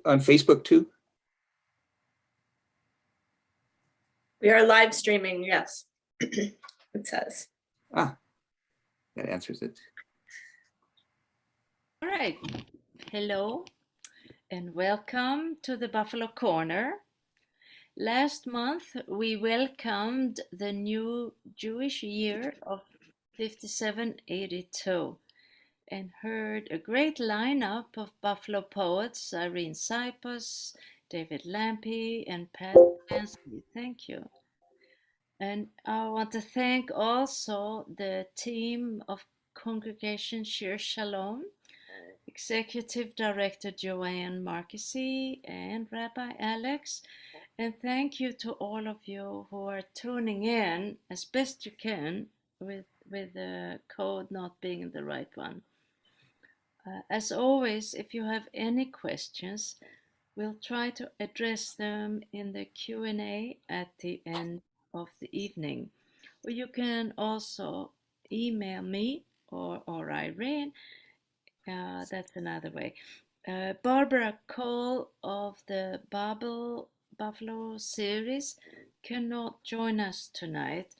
on Facebook too? We are live streaming, yes, it says. Ah, that answers it. All right. Hello and welcome to the Buffalo Corner. Last month we welcomed the new Jewish year of 5782 and heard a great lineup of Buffalo poets, Irene Cypos, David Lampy, and Pat Clancy. Thank you. And I want to thank also the team of Congregation Shir Shalom, Executive Director Joanne Marquisi and Rabbi Alex. And thank you to all of you who are tuning in as best you can with the code not being the right one. As always, if you have any questions, we'll try to address them in the Q&A at the end of the evening. Or you can also email me or Irene. That's another way. Barbara Cole of the Buffalo series cannot join us tonight,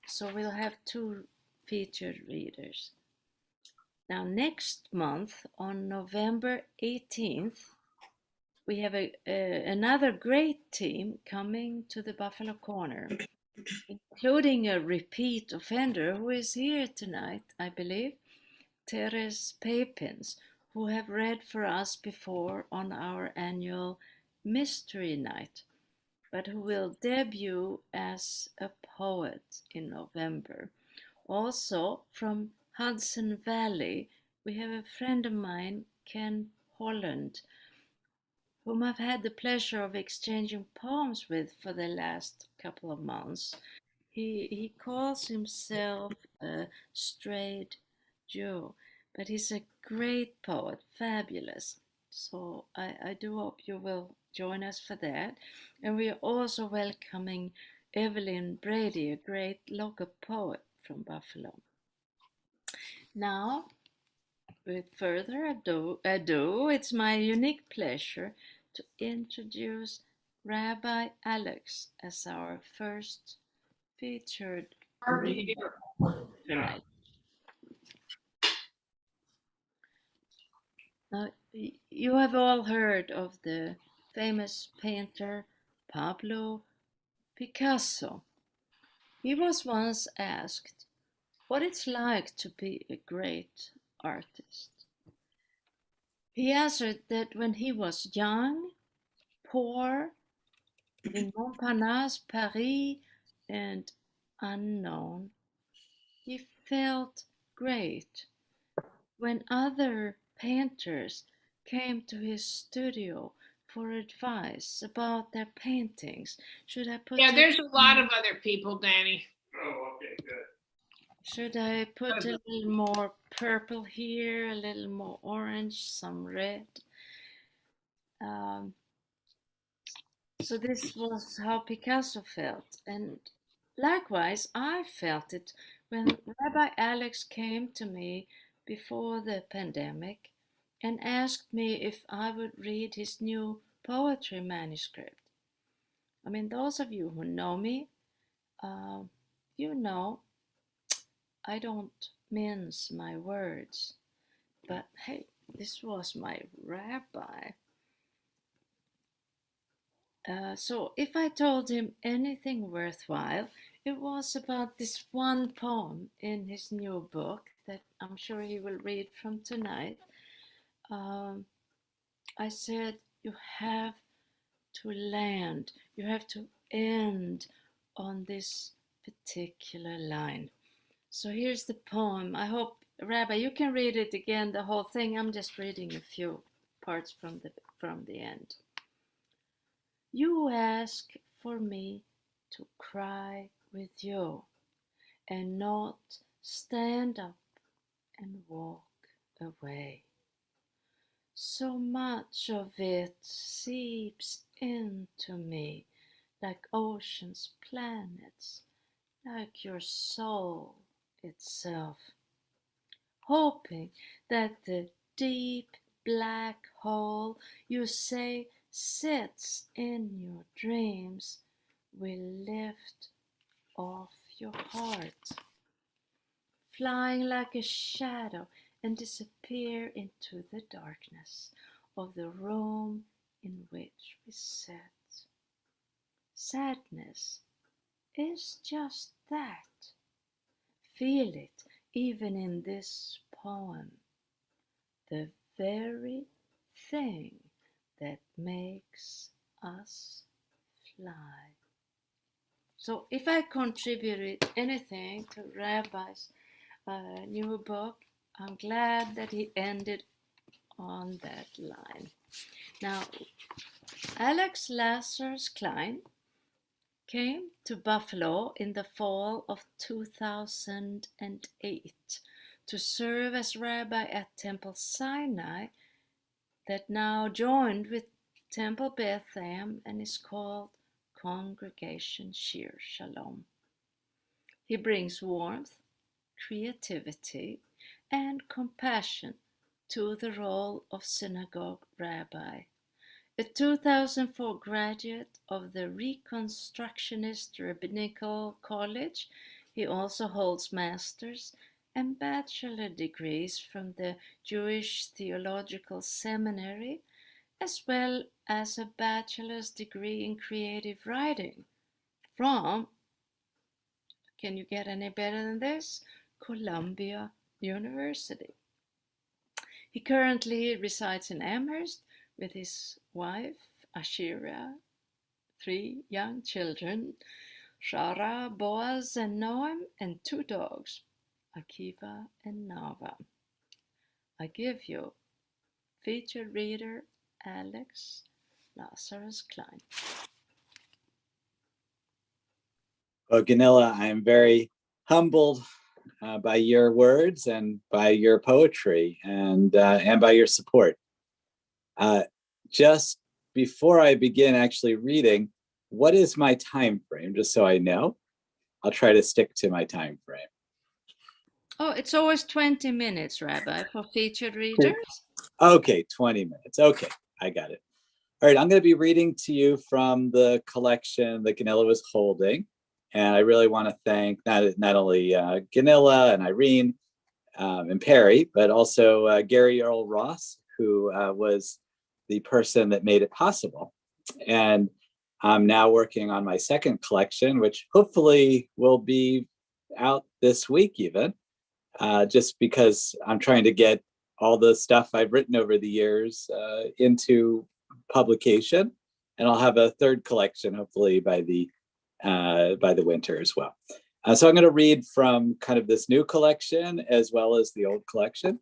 so we'll have two featured readers. Now, next month on November 18th, we have another great team coming to the Buffalo Corner, including a repeat offender who is here tonight, I believe, Teres Papins, who have read for us before on our annual Mystery Night, but who will debut as a poet in November. Also, from Hudson Valley, we have a friend of mine, Ken Holland, whom I've had the pleasure of exchanging poems with for the last couple of months. He calls himself a strayed Jew, but he's a great poet, fabulous. So I do hope you will join us for that. And we are also welcoming Evelyn Brady, a great local poet from Buffalo. Now, with further ado, it's my unique pleasure to introduce Rabbi Alex as our first featured reader tonight. Now, you have all heard of the famous painter Pablo Picasso. He was once asked what it's like to be a great artist. He answered that when he was young, poor, in Montparnasse, Paris, and unknown, he felt great when other painters came to his studio for advice about their paintings. Should I put there's a lot of other people, Danny. Oh, okay, good. Should I put a little more purple here, a little more orange, some red? So this was how Picasso felt, and likewise I felt it when Rabbi Alex came to me before the pandemic and asked me if I would read his new poetry manuscript. I mean, those of you who know me, you know I don't mince my words, but hey, this was my rabbi. So if I told him anything worthwhile, it was about this one poem in his new book that I'm sure he will read from tonight. I said, you have to land, you have to end on this particular line. So here's the poem. I hope, Rabbi, you can read it again, the whole thing. I'm just reading a few parts from the end. You ask for me to cry with you and not stand up and walk away. So much of it seeps into me like oceans, planets, like your soul itself, hoping that the deep, black hole you say sits in your dreams will lift off your heart, flying like a shadow and disappear into the darkness of the room in which we sit. Sadness is just that. Feel it even in this poem. The very thing that makes us fly. So if I contributed anything to Rabbi's new book, I'm glad that he ended on that line. Now, Alex Lazarus Klein came to Buffalo in the fall of 2008 to serve as rabbi at Temple Sinai, that now joined with Temple Bethlehem and is called Congregation Shir Shalom. He brings warmth, creativity, and compassion to the role of synagogue rabbi. A 2004 graduate of the Reconstructionist Rabbinical College, he also holds master's and bachelor degrees from the Jewish Theological Seminary, as well as a bachelor's degree in creative writing from, can you get any better than this? Columbia University. He currently resides in Amherst with his wife, Ashira, 3 young children, Shara, Boaz, and Noam, and 2 dogs, Akiva and Nava. I give you featured reader Alex Lazarus Klein. Well, Gunilla, I'm very humbled by your words and by your poetry and by your support. Just before I begin actually reading, what is my time frame? Just so I know, I'll try to stick to my time frame. Oh, it's always 20 minutes, Rabbi, for featured readers. Okay, 20 minutes. Okay, I got it. All right, I'm going to be reading to you from the collection that Gunilla was holding. And I really want to thank not only Gunilla and Irene and Perry, but also Gary Earl Ross, who was the person that made it possible. And I'm now working on my second collection, which hopefully will be out this week even, just because I'm trying to get all the stuff I've written over the years into publication. And I'll have a third collection hopefully by the winter as well. So I'm going to read from kind of this new collection as well as the old collection.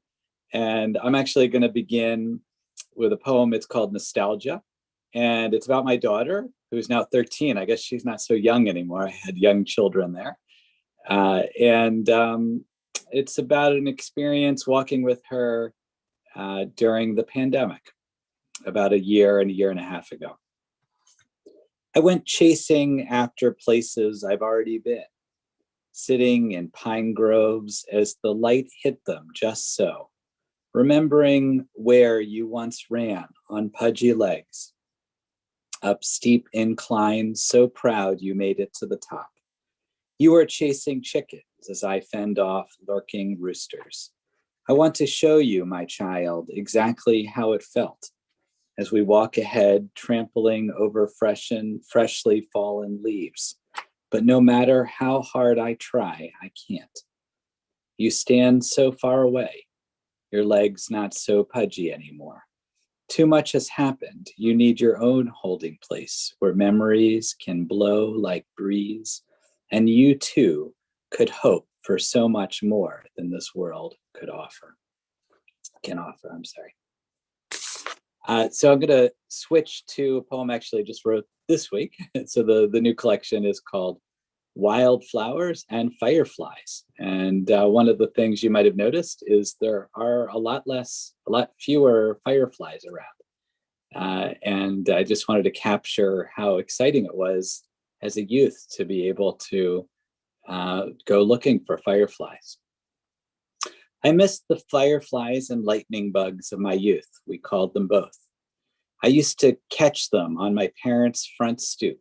And I'm actually going to begin with a poem. It's called Nostalgia. And it's about my daughter, who's now 13. I guess she's not so young anymore. I had young children there. It's about an experience walking with her during the pandemic about a year and a half ago. I went chasing after places I've already been, sitting in pine groves as the light hit them just so, remembering where you once ran on pudgy legs, up steep inclines, so proud you made it to the top. You were chasing chickens as I fend off lurking roosters. I want to show you, my child, exactly how it felt as we walk ahead, trampling over freshly fallen leaves. But no matter how hard I try, I can't. You stand so far away, your legs not so pudgy anymore. Too much has happened. You need your own holding place where memories can blow like breeze, and you too could hope for so much more than this world can offer. So I'm going to switch to a poem I actually just wrote this week. So the new collection is called Wildflowers and Fireflies. And one of the things you might have noticed is there are a lot fewer fireflies around. And I just wanted to capture how exciting it was as a youth to be able to go looking for fireflies. I missed the fireflies and lightning bugs of my youth. We called them both. I used to catch them on my parents' front stoop,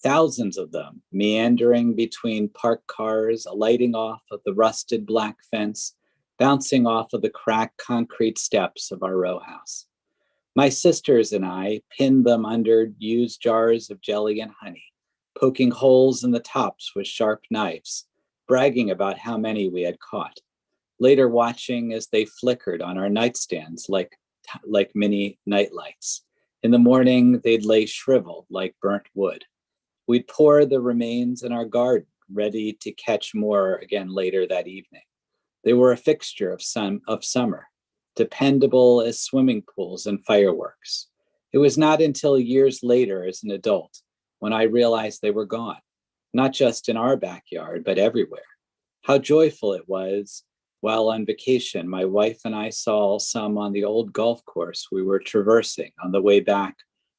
thousands of them meandering between parked cars, alighting off of the rusted black fence, bouncing off of the cracked concrete steps of our row house. My sisters and I pinned them under used jars of jelly and honey, poking holes in the tops with sharp knives, bragging about how many we had caught, later watching as they flickered on our nightstands like mini nightlights. In the morning, they'd lay shriveled like burnt wood. We'd pour the remains in our garden, ready to catch more again later that evening. They were a fixture of summer, dependable as swimming pools and fireworks. It was not until years later as an adult when I realized they were gone, not just in our backyard, but everywhere. How joyful it was. While on vacation, my wife and I saw some on the old golf course we were traversing on the way back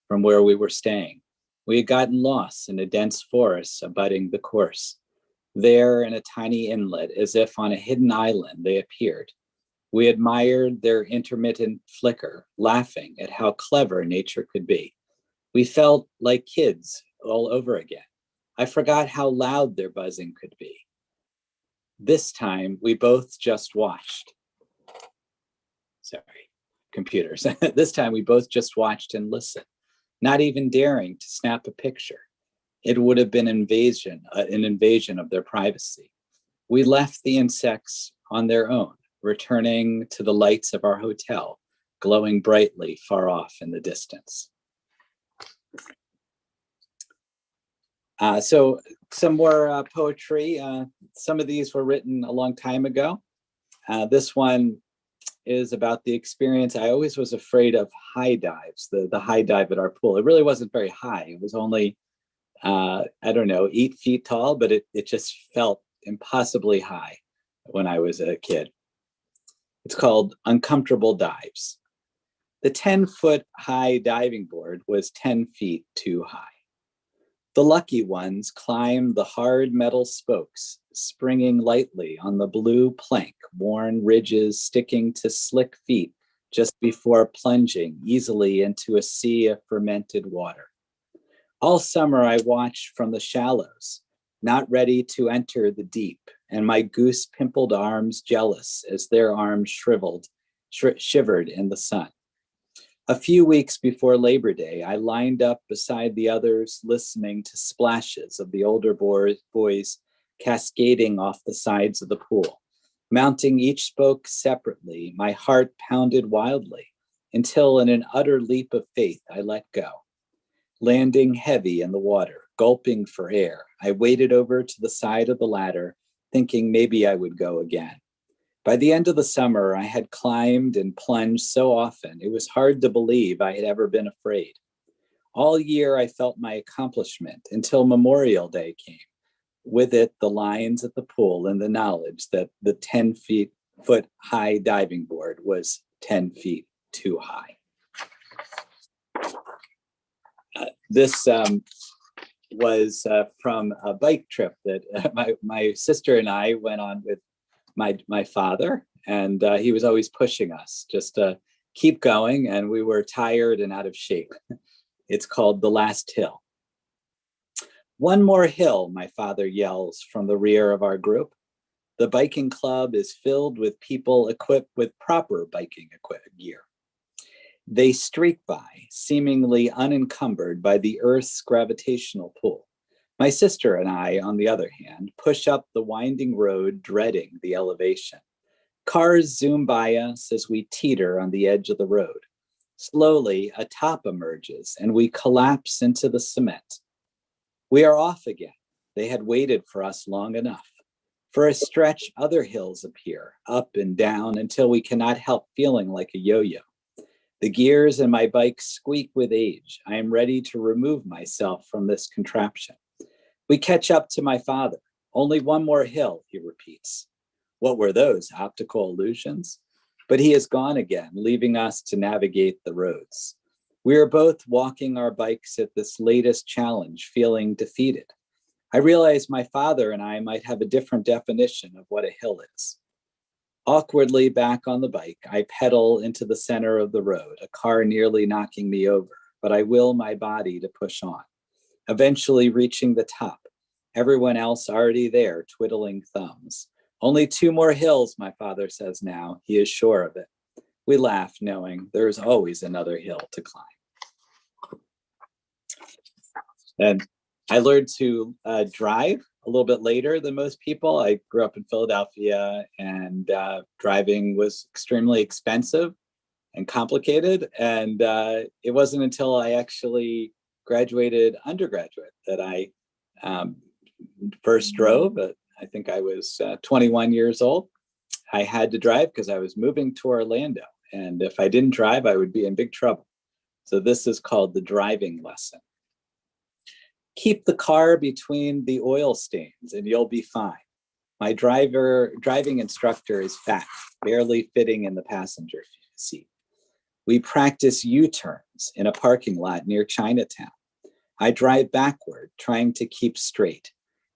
from where we were staying. We had gotten lost in a dense forest abutting the course. There, in a tiny inlet, as if on a hidden island, they appeared. We admired their intermittent flicker, laughing at how clever nature could be. We felt like kids all over again. I forgot how loud their buzzing could be. This time, we both just watched. Sorry, computers. This time, we both just watched and listened, not even daring to snap a picture. It would have been an invasion of their privacy. We left the insects on their own, returning to the lights of our hotel, glowing brightly far off in the distance. So some more poetry. Some of these were written a long time ago. This one is about the experience. I always was afraid of high dives, the high dive at our pool. It really wasn't very high. It was only, 8 feet tall, but it just felt impossibly high when I was a kid. It's called Uncomfortable Dives. The 10-foot high diving board was 10 feet too high. The lucky ones climbed the hard metal spokes, springing lightly on the blue plank, worn ridges sticking to slick feet just before plunging easily into a sea of fermented water. All summer I watched from the shallows, not ready to enter the deep, and my goose-pimpled arms jealous as their arms shivered in the sun. A few weeks before Labor Day, I lined up beside the others, listening to splashes of the older boys cascading off the sides of the pool. Mounting each spoke separately, my heart pounded wildly until in an utter leap of faith, I let go. Landing heavy in the water, gulping for air, I waded over to the side of the ladder, thinking maybe I would go again. By the end of the summer, I had climbed and plunged so often, it was hard to believe I had ever been afraid. All year, I felt my accomplishment until Memorial Day came. With it, the lines at the pool and the knowledge that the 10-foot high diving board was 10 feet too high. This was from a bike trip that my sister and I went on with my father, and he was always pushing us just to keep going, and we were tired and out of shape. It's called The Last Hill. One more hill, my father yells from the rear of our group. The biking club is filled with people equipped with proper biking gear. They streak by, seemingly unencumbered by the Earth's gravitational pull. My sister and I, on the other hand, push up the winding road, dreading the elevation. Cars zoom by us as we teeter on the edge of the road. Slowly, a top emerges, and we collapse into the cement. We are off again. They had waited for us long enough. For a stretch, other hills appear, up and down, until we cannot help feeling like a yo-yo. The gears in my bike squeak with age. I am ready to remove myself from this contraption. We catch up to my father. Only one more hill, he repeats. What were those, optical illusions? But he is gone again, leaving us to navigate the roads. We are both walking our bikes at this latest challenge, feeling defeated. I realize my father and I might have a different definition of what a hill is. Awkwardly back on the bike, I pedal into the center of the road, a car nearly knocking me over, but I will my body to push on, eventually reaching the top. Everyone else already there, twiddling thumbs. Only 2 more hills, my father says now. He is sure of it. We laugh, knowing there is always another hill to climb. And I learned to drive a little bit later than most people. I grew up in Philadelphia, and driving was extremely expensive and complicated. And it wasn't until I actually graduated undergraduate that I first drove. I think I was 21 years old. I had to drive because I was moving to Orlando. And if I didn't drive, I would be in big trouble. So this is called the driving lesson. Keep the car between the oil stains and you'll be fine. My driving instructor is fat, barely fitting in the passenger seat. We practice U-turns in a parking lot near Chinatown. I drive backward, trying to keep straight.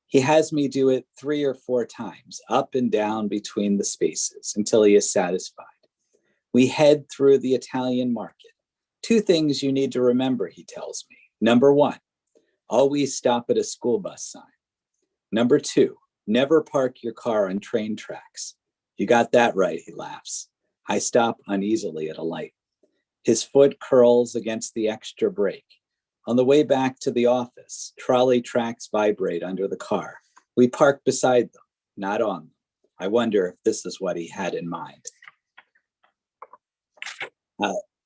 He has me do it 3 or 4 times, up and down between the spaces, until he is satisfied. We head through the Italian market. 2 things you need to remember, he tells me. Number 1, always stop at a school bus sign. Number 2, never park your car on train tracks. You got that right, he laughs. I stop uneasily at a light. His foot curls against the extra brake. On the way back to the office, trolley tracks vibrate under the car. We park beside them, not on them. I wonder if this is what he had in mind.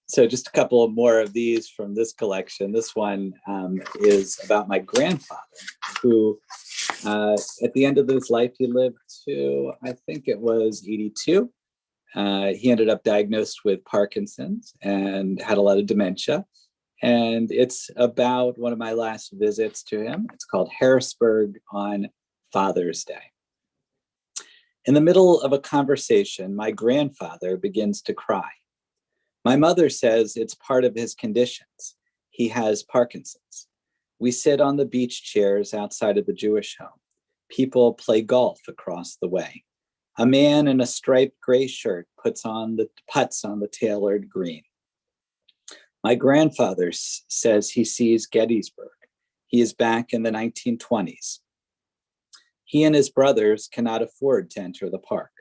So just a couple more of these from this collection. This one is about my grandfather, who at the end of his life, he lived to, I think it was 82. He ended up diagnosed with Parkinson's and had a lot of dementia. And it's about one of my last visits to him. It's called Harrisburg on Father's Day. In the middle of a conversation, my grandfather begins to cry. My mother says it's part of his conditions. He has Parkinson's. We sit on the beach chairs outside of the Jewish home. People play golf across the way. A man in a striped gray shirt puts on the putts on the tailored green. My grandfather says he sees Gettysburg. He is back in the 1920s. He and his brothers cannot afford to enter the park.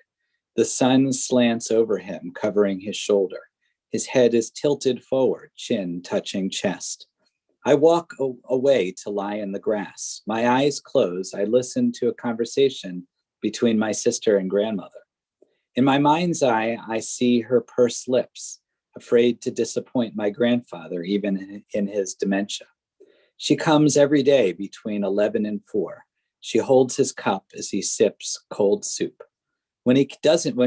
The sun slants over him, covering his shoulder. His head is tilted forward, chin touching chest. I walk away to lie in the grass. My eyes close. I listen to a conversation between my sister and grandmother. In my mind's eye, I see her pursed lips, afraid to disappoint my grandfather, even in his dementia. She comes every day between 11 and 4. She holds his cup as he sips cold soup. When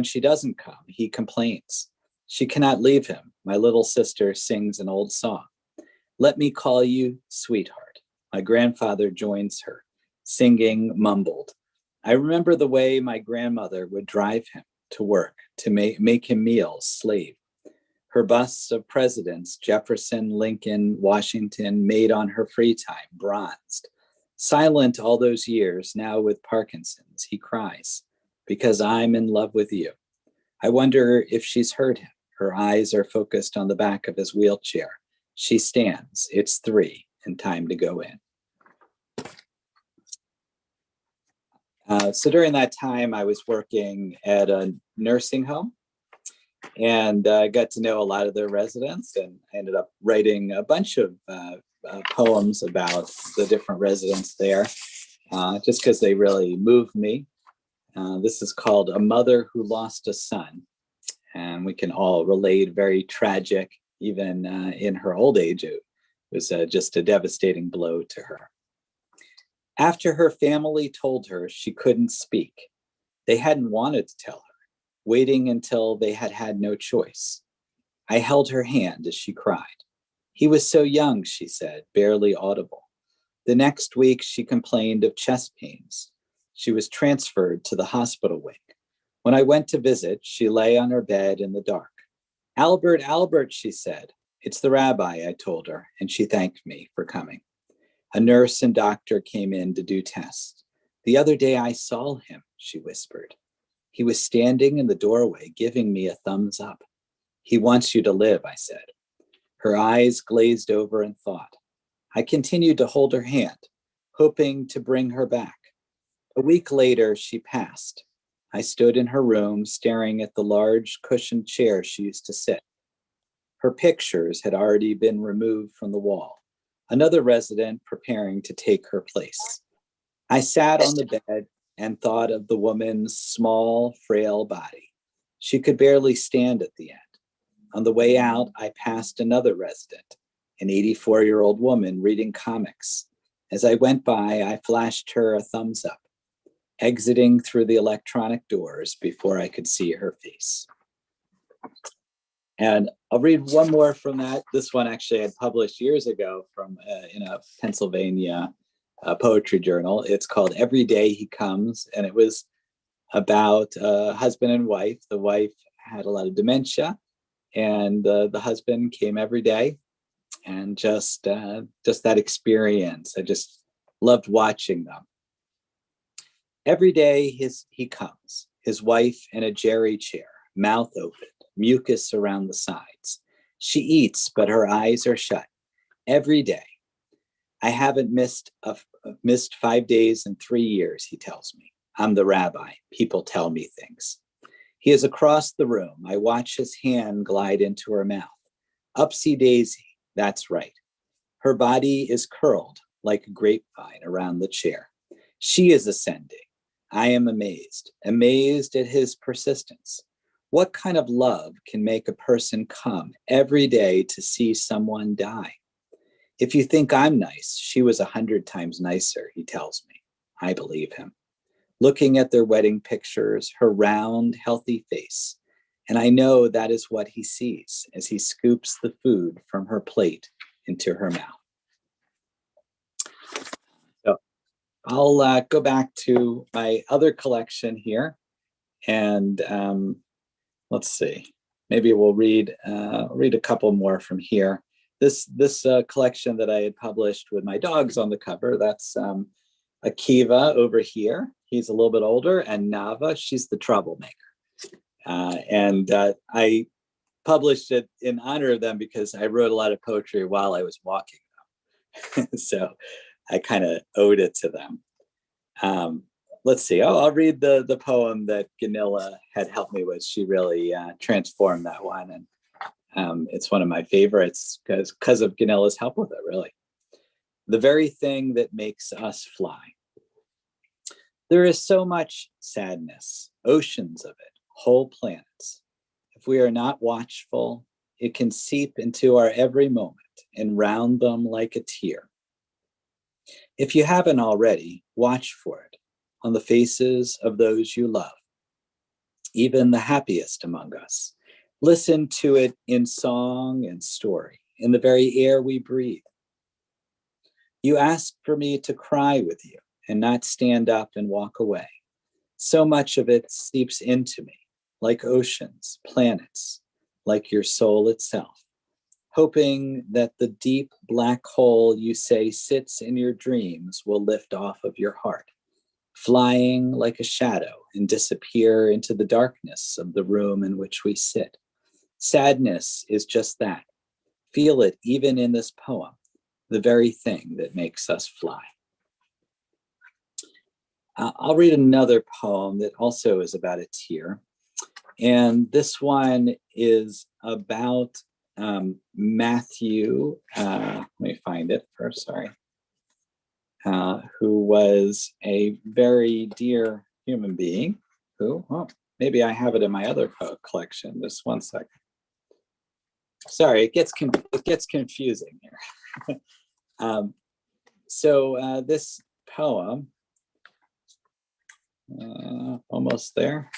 she doesn't come, he complains. She cannot leave him. My little sister sings an old song. Let me call you sweetheart. My grandfather joins her, singing mumbled. I remember the way my grandmother would drive him to work, to make him meals, slave. Her busts of presidents, Jefferson, Lincoln, Washington, made on her free time, bronzed. Silent all those years, now with Parkinson's, he cries, because I'm in love with you. I wonder if she's heard him. Her eyes are focused on the back of his wheelchair. She stands. It's 3 and time to go in. So during that time, I was working at a nursing home and got to know a lot of their residents, and I ended up writing a bunch of poems about the different residents there, just because they really moved me. This is called A Mother Who Lost a Son, and we can all relate. Very tragic, even in her old age. It was just a devastating blow to her. After her family told her she couldn't speak, they hadn't wanted to tell her, waiting until they had had no choice. I held her hand as she cried. He was so young, she said, barely audible. The next week, she complained of chest pains. She was transferred to the hospital wing. When I went to visit, she lay on her bed in the dark. Albert, Albert, she said. It's the rabbi, I told her, and she thanked me for coming. A nurse and doctor came in to do tests. The other day I saw him, she whispered. He was standing in the doorway, giving me a thumbs up. He wants you to live, I said. Her eyes glazed over in thought. I continued to hold her hand, hoping to bring her back. A week later, she passed. I stood in her room, staring at the large cushioned chair she used to sit. Her pictures had already been removed from the wall, another resident preparing to take her place. I sat on the bed and thought of the woman's small, frail body. She could barely stand at the end. On the way out, I passed another resident, an 84-year-old woman reading comics. As I went by, I flashed her a thumbs up, exiting through the electronic doors before I could see her face. And I'll read one more from that. This one actually I had published years ago from in a Pennsylvania poetry journal. It's called Every Day He Comes, and it was about a husband and wife. The wife had a lot of dementia, and the husband came every day, and just that experience. I just loved watching them. Every day he comes, his wife in a jerry chair, mouth open, mucus around the sides. She eats, but her eyes are shut. Every day. I haven't missed 5 days in 3 years, he tells me. I'm the rabbi. People tell me things. He is across the room. I watch his hand glide into her mouth. Upsy daisy, that's right. Her body is curled like a grapevine around the chair. She is ascending. I am amazed at his persistence. What kind of love can make a person come every day to see someone die? If you think I'm nice, she was 100 times nicer, he tells me. I believe him. Looking at their wedding pictures, her round, healthy face, and I know that is what he sees as he scoops the food from her plate into her mouth. So I'll go back to my other collection here, and let's see. Maybe we'll read a couple more from here. This collection that I had published with my dogs on the cover. That's Akiva over here. He's a little bit older, and Nava. She's the troublemaker. And I published it in honor of them because I wrote a lot of poetry while I was walking them. So I kind of owed it to them. Let's see. I'll read the poem that Ganilla had helped me with. She really transformed that one, and it's one of my favorites because of Ganilla's help with it. Really, the very thing that makes us fly. There is so much sadness, oceans of it, whole planets. If we are not watchful, it can seep into our every moment and round them like a tear. If you haven't already, watch for it on the faces of those you love, even the happiest among us. Listen to it in song and story, in the very air we breathe. You asked for me to cry with you and not stand up and walk away. So much of it seeps into me, like oceans, planets, like your soul itself, hoping that the deep black hole you say sits in your dreams will lift off of your heart, flying like a shadow and disappear into the darkness of the room in which we sit. Sadness is just that. Feel it even in this poem, the very thing that makes us fly. I'll read another poem that also is about a tear. And this one is about Matthew, let me find it first, sorry, who was a very dear human being who, maybe I have it in my other collection. Just 1 second. Sorry, it gets confusing here. So this poem, almost there.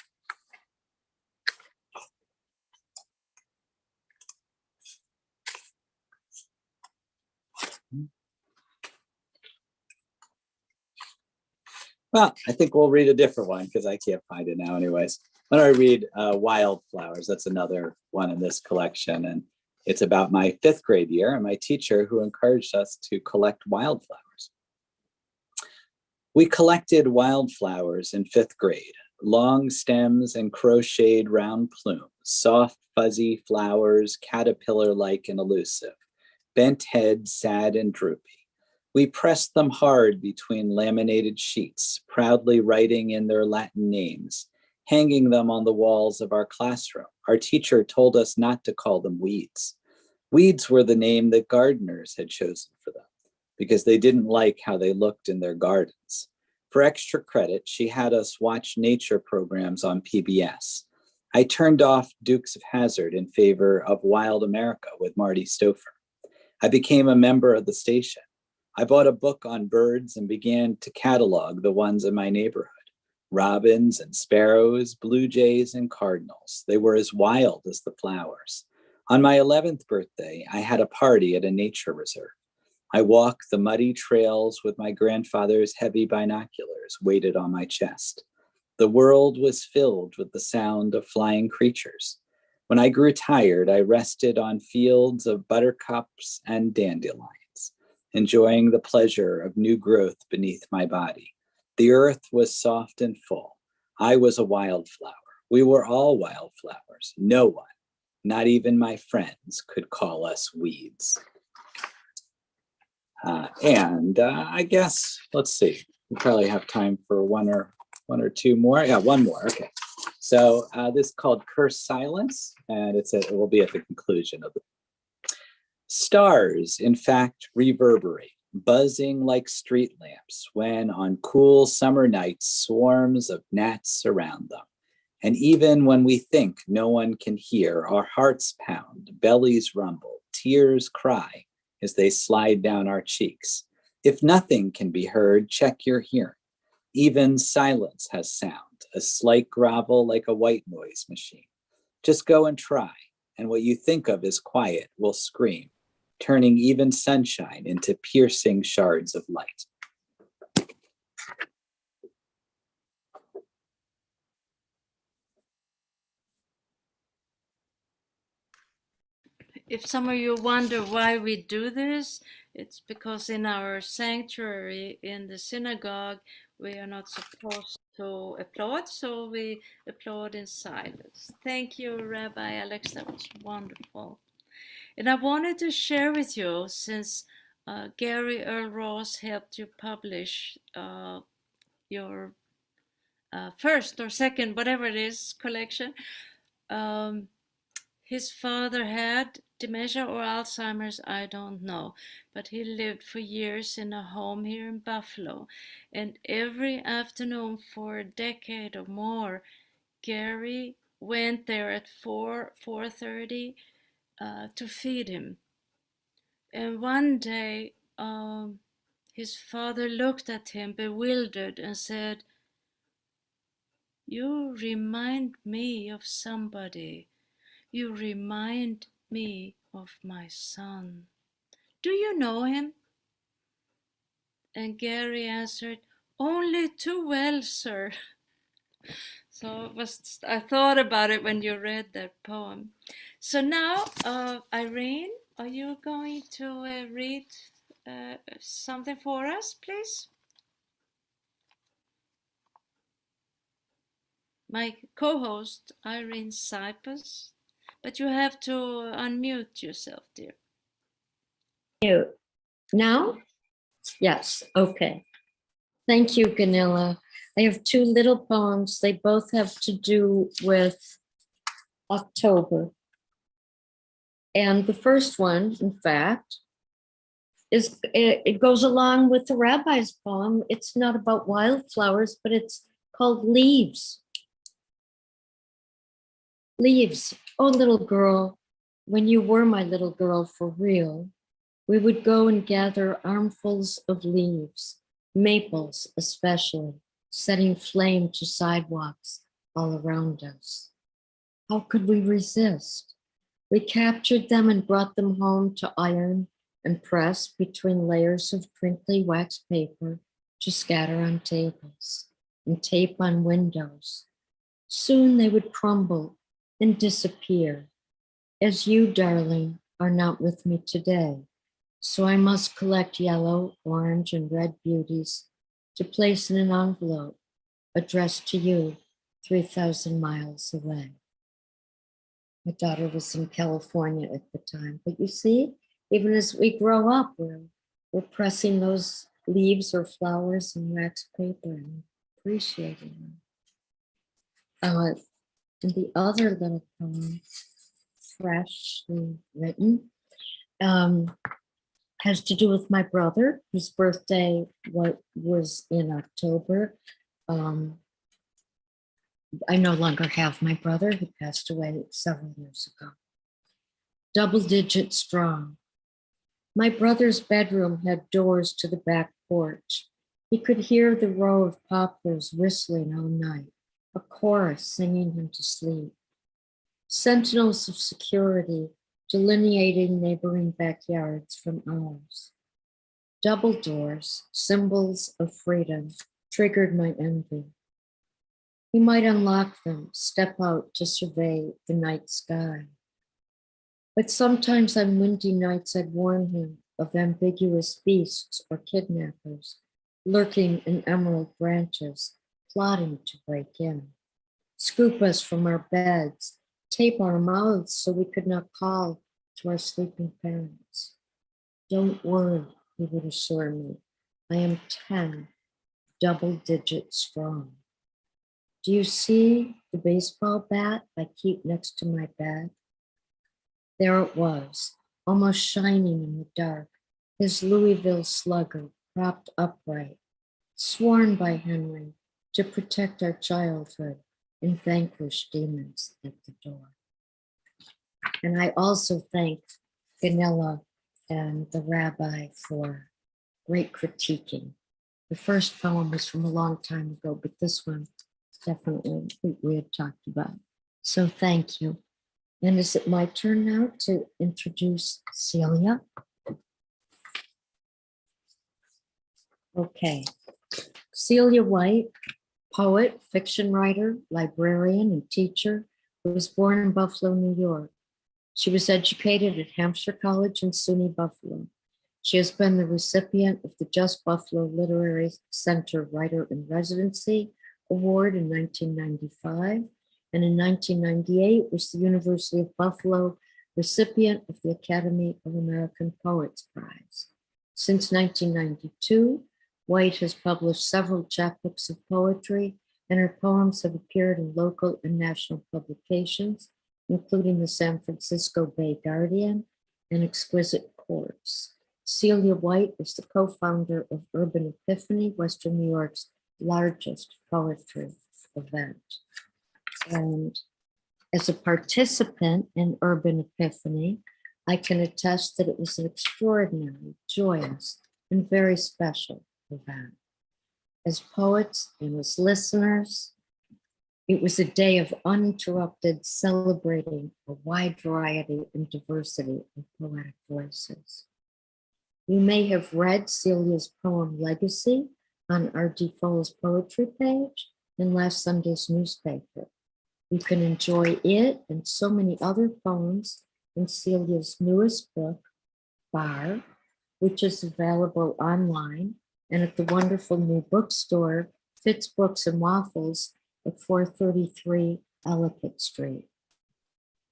Well, I think we'll read a different one because I can't find it now anyways. Why don't I read Wildflowers? That's another one in this collection. And it's about my 5th grade year and my teacher who encouraged us to collect wildflowers. We collected wildflowers in 5th grade, long stems and crocheted round plumes, soft, fuzzy flowers, caterpillar-like and elusive, bent heads, sad and droopy. We pressed them hard between laminated sheets, proudly writing in their Latin names, hanging them on the walls of our classroom. Our teacher told us not to call them weeds. Weeds were the name that gardeners had chosen for them because they didn't like how they looked in their gardens. For extra credit, she had us watch nature programs on PBS. I turned off Dukes of Hazzard in favor of Wild America with Marty Stouffer. I became a member of the station. I bought a book on birds and began to catalog the ones in my neighborhood. Robins and sparrows, blue jays and cardinals. They were as wild as the flowers. On my 11th birthday, I had a party at a nature reserve. I walked the muddy trails with my grandfather's heavy binoculars weighted on my chest. The world was filled with the sound of flying creatures. When I grew tired, I rested on fields of buttercups and dandelions, enjoying the pleasure of new growth beneath my body. The earth was soft and full. I was a wildflower. We were all wildflowers. No one, not even my friends, could call us weeds. I guess, let's see, we probably have time for one or two more. Yeah, one more, okay. So this is called Cursed Silence, and it will be at the conclusion of the stars, in fact, reverberate, buzzing like street lamps when on cool summer nights swarms of gnats surround them. And even when we think no one can hear, our hearts pound, bellies rumble, tears cry as they slide down our cheeks. If nothing can be heard, check your hearing. Even silence has sound, a slight grovel like a white noise machine. Just go and try, and what you think of as quiet will scream, turning even sunshine into piercing shards of light. If some of you wonder why we do this, it's because in our sanctuary in the synagogue, we are not supposed to applaud, so we applaud in silence. Thank you, Rabbi Alex, that was wonderful. And I wanted to share with you, since Gary Earl Ross helped you publish your first or second, whatever it is, collection. His father had dementia or Alzheimer's, I don't know, but he lived for years in a home here in Buffalo. And every afternoon for a decade or more, Gary went there at 4:30 to feed him. And one day, his father looked at him bewildered and said, "You remind me of somebody. You remind me of my son. Do you know him?" And Gary answered, "Only too well, sir." So I thought about it when you read that poem. So now, Irene, are you going to read something for us, please? My co-host, Irene Cypers, but you have to unmute yourself, dear. You now? Yes, okay. Thank you, Ganilla. I have two little poems. They both have to do with October. And the first one, in fact, it goes along with the rabbi's poem. It's not about wildflowers, but it's called Leaves. Leaves. Oh, little girl, when you were my little girl for real, we would go and gather armfuls of leaves, maples especially, setting flame to sidewalks all around us. How could we resist? We captured them and brought them home to iron and press between layers of crinkly wax paper to scatter on tables and tape on windows. Soon they would crumble and disappear, as you, darling, are not with me today. So I must collect yellow, orange, and red beauties to place in an envelope addressed to you 3,000 miles away. My daughter was in California at the time. But you see, even as we grow up, we're pressing those leaves or flowers in wax paper and appreciating them. And the other little poem, freshly written, has to do with my brother, whose birthday was in October. I no longer have my brother, who passed away several years ago. Double digit strong. My brother's bedroom had doors to the back porch. He could hear the row of poplars whistling all night, a chorus singing him to sleep. Sentinels of security delineating neighboring backyards from ours. Double doors, symbols of freedom, triggered my envy. He might unlock them, step out to survey the night sky. But sometimes on windy nights I'd warn him of ambiguous beasts or kidnappers lurking in emerald branches, plotting to break in, scoop us from our beds, tape our mouths so we could not call to our sleeping parents. Don't worry, he would assure me. I am 10, double digit strong. Do you see the baseball bat I keep next to my bed? There it was, almost shining in the dark, his Louisville slugger propped upright, sworn by Henry to protect our childhood and vanquish demons at the door. And I also thank Ganilla and the rabbi for great critiquing. The first poem was from a long time ago, but this one definitely we had talked about. So thank you. And is it my turn now to introduce Celia? Okay. Celia White, poet, fiction writer, librarian, and teacher, was born in Buffalo, New York. She was educated at Hampshire College in SUNY Buffalo. She has been the recipient of the Just Buffalo Literary Center Writer in Residency Award in 1995, and in 1998 was the University of Buffalo recipient of the Academy of American Poets Prize. Since 1992, White has published several chapbooks of poetry, and her poems have appeared in local and national publications, including the San Francisco Bay Guardian and Exquisite Corpse. Celia White is the co-founder of Urban Epiphany, Western New York's largest poetry event. And as a participant in Urban Epiphany, I can attest that it was an extraordinary, joyous, and very special event. As poets and as listeners, it was a day of uninterrupted celebrating a wide variety and diversity of poetic voices. You may have read Celia's poem Legacy on our Defoe's poetry page in last Sunday's newspaper. You can enjoy it and so many other poems in Celia's newest book, Bar, which is available online and at the wonderful new bookstore, Fitz Books and Waffles at 433 Ellicott Street.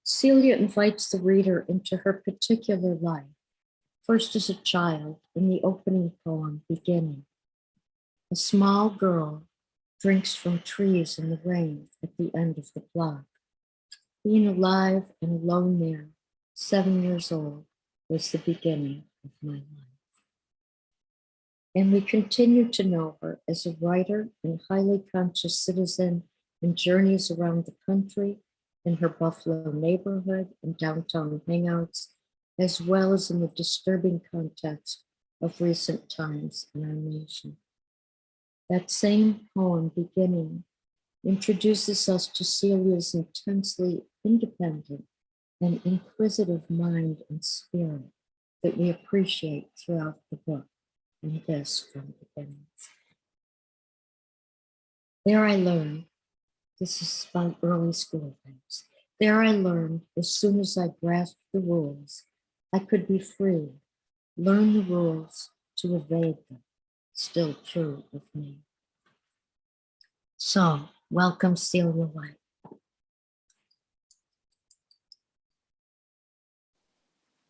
Celia invites the reader into her particular life, first as a child in the opening poem, Beginning. A small girl drinks from trees in the rain at the end of the block. Being alive and alone there, 7 years old, was the beginning of my life. And we continue to know her as a writer and highly conscious citizen in journeys around the country, in her Buffalo neighborhood and downtown hangouts, as well as in the disturbing context of recent times in our nation. That same poem, Beginning, introduces us to Celia's intensely independent and inquisitive mind and spirit that we appreciate throughout the book, and this from Beginnings. There I learned, this is about early school things. There I learned, as soon as I grasped the rules, I could be free, learn the rules to evade them, still true of me. So Welcome, Celia White.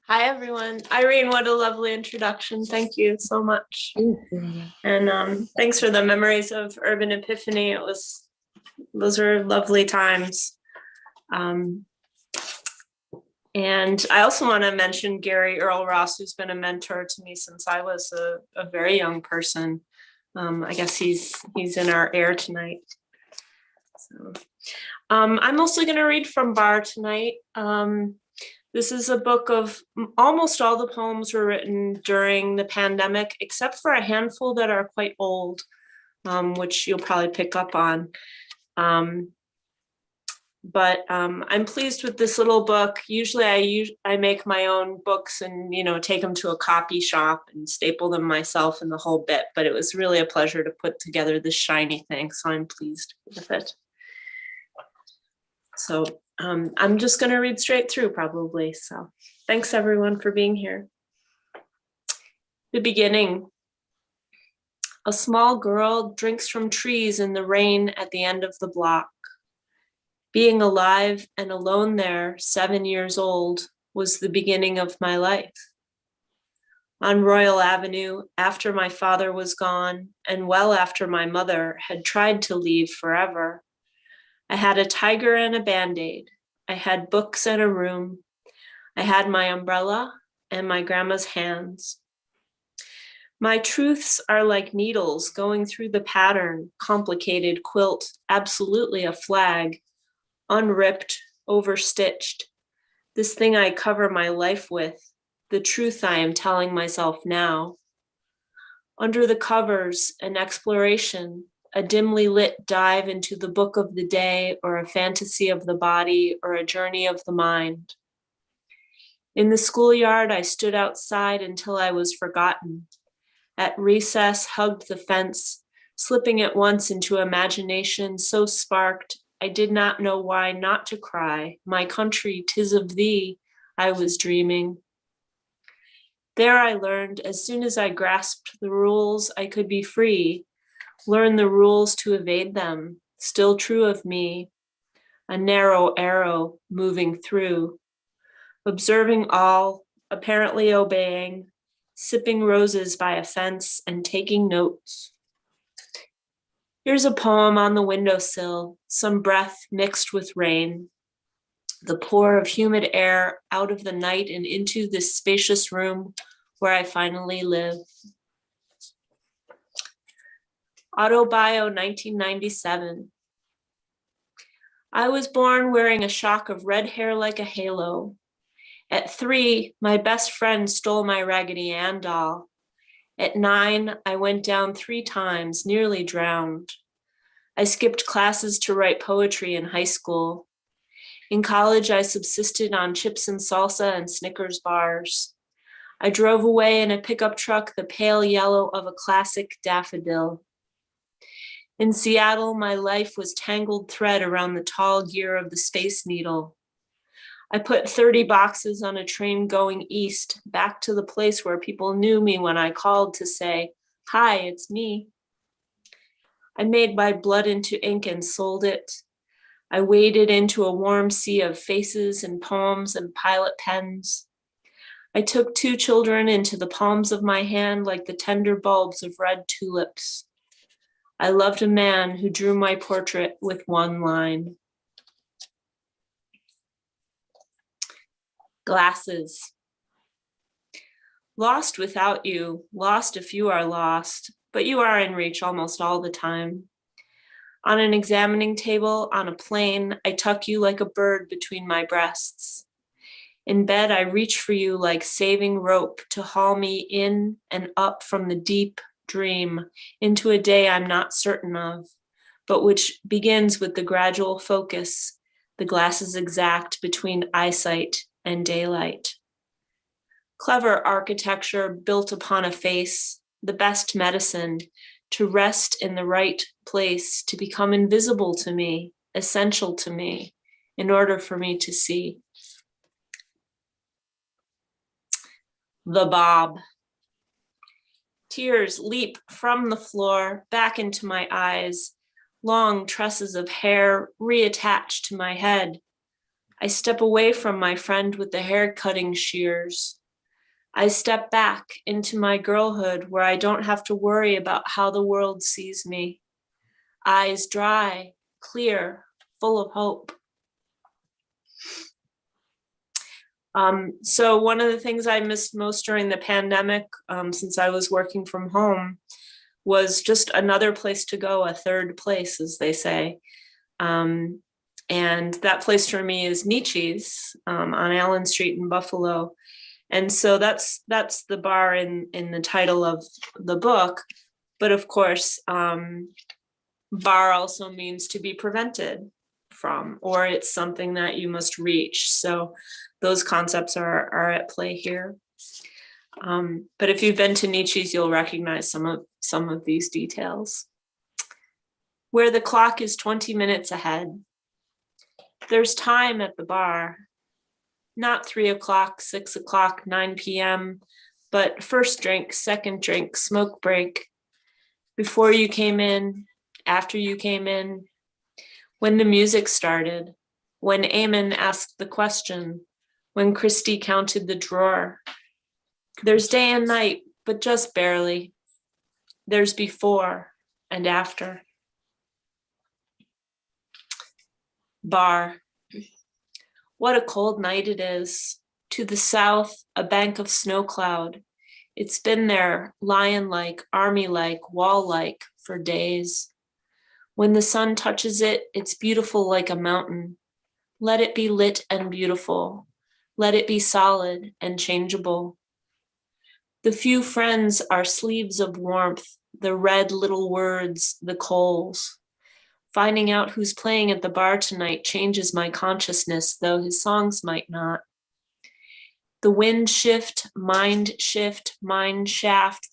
Hi, everyone. Irene, what a lovely introduction. Thank you so much. Thank you. And thanks for the memories of Urban Epiphany. Those are lovely times. And I also want to mention Gary Earl Ross, who's been a mentor to me since I was a very young person. I guess he's in our air tonight. So, I'm mostly going to read from Bar tonight. This is a book of almost all the poems were written during the pandemic, except for a handful that are quite old, which you'll probably pick up on. But I'm pleased with this little book. Usually I make my own books and, take them to a copy shop and staple them myself and the whole bit. But it was really a pleasure to put together this shiny thing. So I'm pleased with it. So I'm just going to read straight through probably. So thanks everyone for being here. The beginning. A small girl drinks from trees in the rain at the end of the block. Being alive and alone there, 7 years old, was the beginning of my life. On Royal Avenue, after my father was gone, and well after my mother had tried to leave forever, I had a tiger and a Band-Aid. I had books and a room. I had my umbrella and my grandma's hands. My truths are like needles going through the pattern, complicated quilt, absolutely a flag, unripped, overstitched. This thing I cover my life with, the truth I am telling myself now. Under the covers, an exploration, a dimly lit dive into the book of the day or a fantasy of the body or a journey of the mind. In the schoolyard, I stood outside until I was forgotten. At recess, hugged the fence, slipping at once into imagination so sparked, I did not know why not to cry. My country, 'tis of thee, I was dreaming. There I learned, as soon as I grasped the rules, I could be free, learn the rules to evade them, still true of me, a narrow arrow moving through, observing all, apparently obeying, sipping roses by a fence and taking notes. Here's a poem on the windowsill, some breath mixed with rain, the pour of humid air out of the night and into this spacious room where I finally live. Autobio 1997. I was born wearing a shock of red hair like a halo. At 3, my best friend stole my Raggedy Ann doll. At 9, I went down 3 times, nearly drowned. I skipped classes to write poetry in high school. In college, I subsisted on chips and salsa and Snickers bars. I drove away in a pickup truck, the pale yellow of a classic daffodil. In Seattle, my life was tangled thread around the tall gear of the Space Needle. I put 30 boxes on a train going east, back to the place where people knew me when I called to say, "Hi, it's me." I made my blood into ink and sold it. I waded into a warm sea of faces and poems and pilot pens. I took 2 children into the palms of my hand like the tender bulbs of red tulips. I loved a man who drew my portrait with 1 line. Glasses. Lost without you, lost if you are lost, but you are in reach almost all the time. On an examining table, on a plane, I tuck you like a bird between my breasts. In bed, I reach for you like saving rope to haul me in and up from the deep dream into a day I'm not certain of, but which begins with the gradual focus, the glasses exact between eyesight and daylight. Clever architecture built upon a face, the best medicine, to rest in the right place, to become invisible to me, essential to me, in order for me to see. The Bob. Tears leap from the floor back into my eyes. long tresses of hair reattached to my head. I step away from my friend with the hair cutting shears. I step back into my girlhood where I don't have to worry about how the world sees me. Eyes dry, clear, full of hope. So one of the things I missed most during the pandemic, since I was working from home, was just another place to go, a third place, as they say. And that place for me is Nietzsche's on Allen Street in Buffalo. And so that's the bar in the title of the book. But of course, bar also means to be prevented from, or it's something that you must reach. So those concepts are at play here. But if you've been to Nietzsche's, you'll recognize some of these details. Where the clock is 20 minutes ahead. There's time at the bar. Not 3 o'clock, 6 o'clock, 9 p.m., but first drink, second drink, smoke break. Before you came in, after you came in, when the music started, when Eamon asked the question, when Christy counted the drawer. There's day and night, but just barely. There's before and after. Bar. What a cold night it is. To the south, a bank of snow cloud. It's been there, lion-like, army-like, wall-like, for days. When the sun touches it, it's beautiful like a mountain. Let it be lit and beautiful. Let it be solid and changeable. The few friends are sleeves of warmth, the red little words, the coals. Finding out who's playing at the bar tonight changes my consciousness, though his songs might not. The wind shift, mind shaft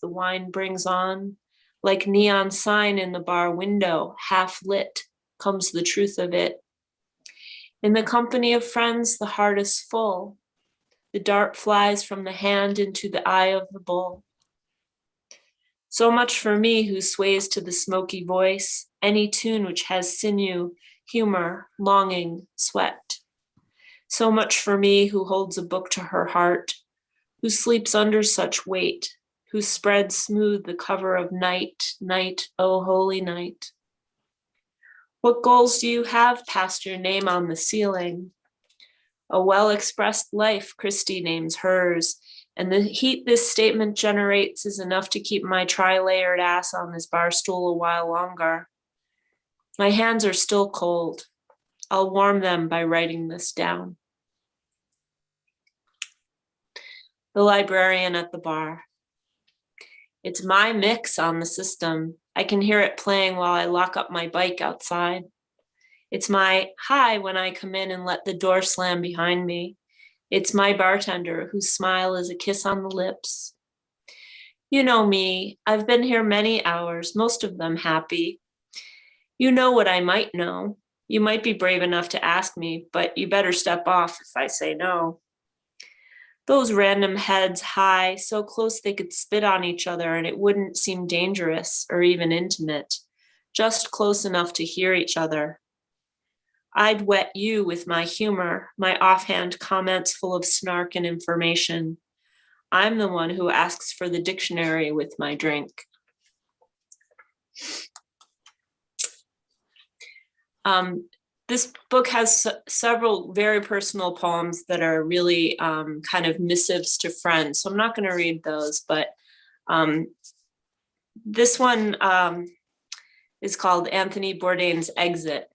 the wine brings on. Like neon sign in the bar window, half lit, comes the truth of it. In the company of friends, the heart is full. The dart flies from the hand into the eye of the bull. So much for me who sways to the smoky voice, any tune which has sinew, humor, longing, sweat. So much for me who holds a book to her heart, who sleeps under such weight, who spreads smooth the cover of night, night, oh holy night. What goals do you have past your name on the ceiling? A well-expressed life, Christy names hers, and the heat this statement generates is enough to keep my tri-layered ass on this bar stool a while longer. My hands are still cold. I'll warm them by writing this down. The librarian at the bar. It's my mix on the system. I can hear it playing while I lock up my bike outside. It's my hi when I come in and let the door slam behind me. It's my bartender whose smile is a kiss on the lips. You know me, I've been here many hours, most of them happy. You know what I might know. You might be brave enough to ask me, but you better step off if I say no. Those random heads high, so close they could spit on each other and it wouldn't seem dangerous or even intimate, just close enough to hear each other. I'd wet you with my humor, my offhand comments full of snark and information. I'm the one who asks for the dictionary with my drink. This book has several very personal poems that are really kind of missives to friends. So I'm not going to read those, but this one is called Anthony Bourdain's Exit.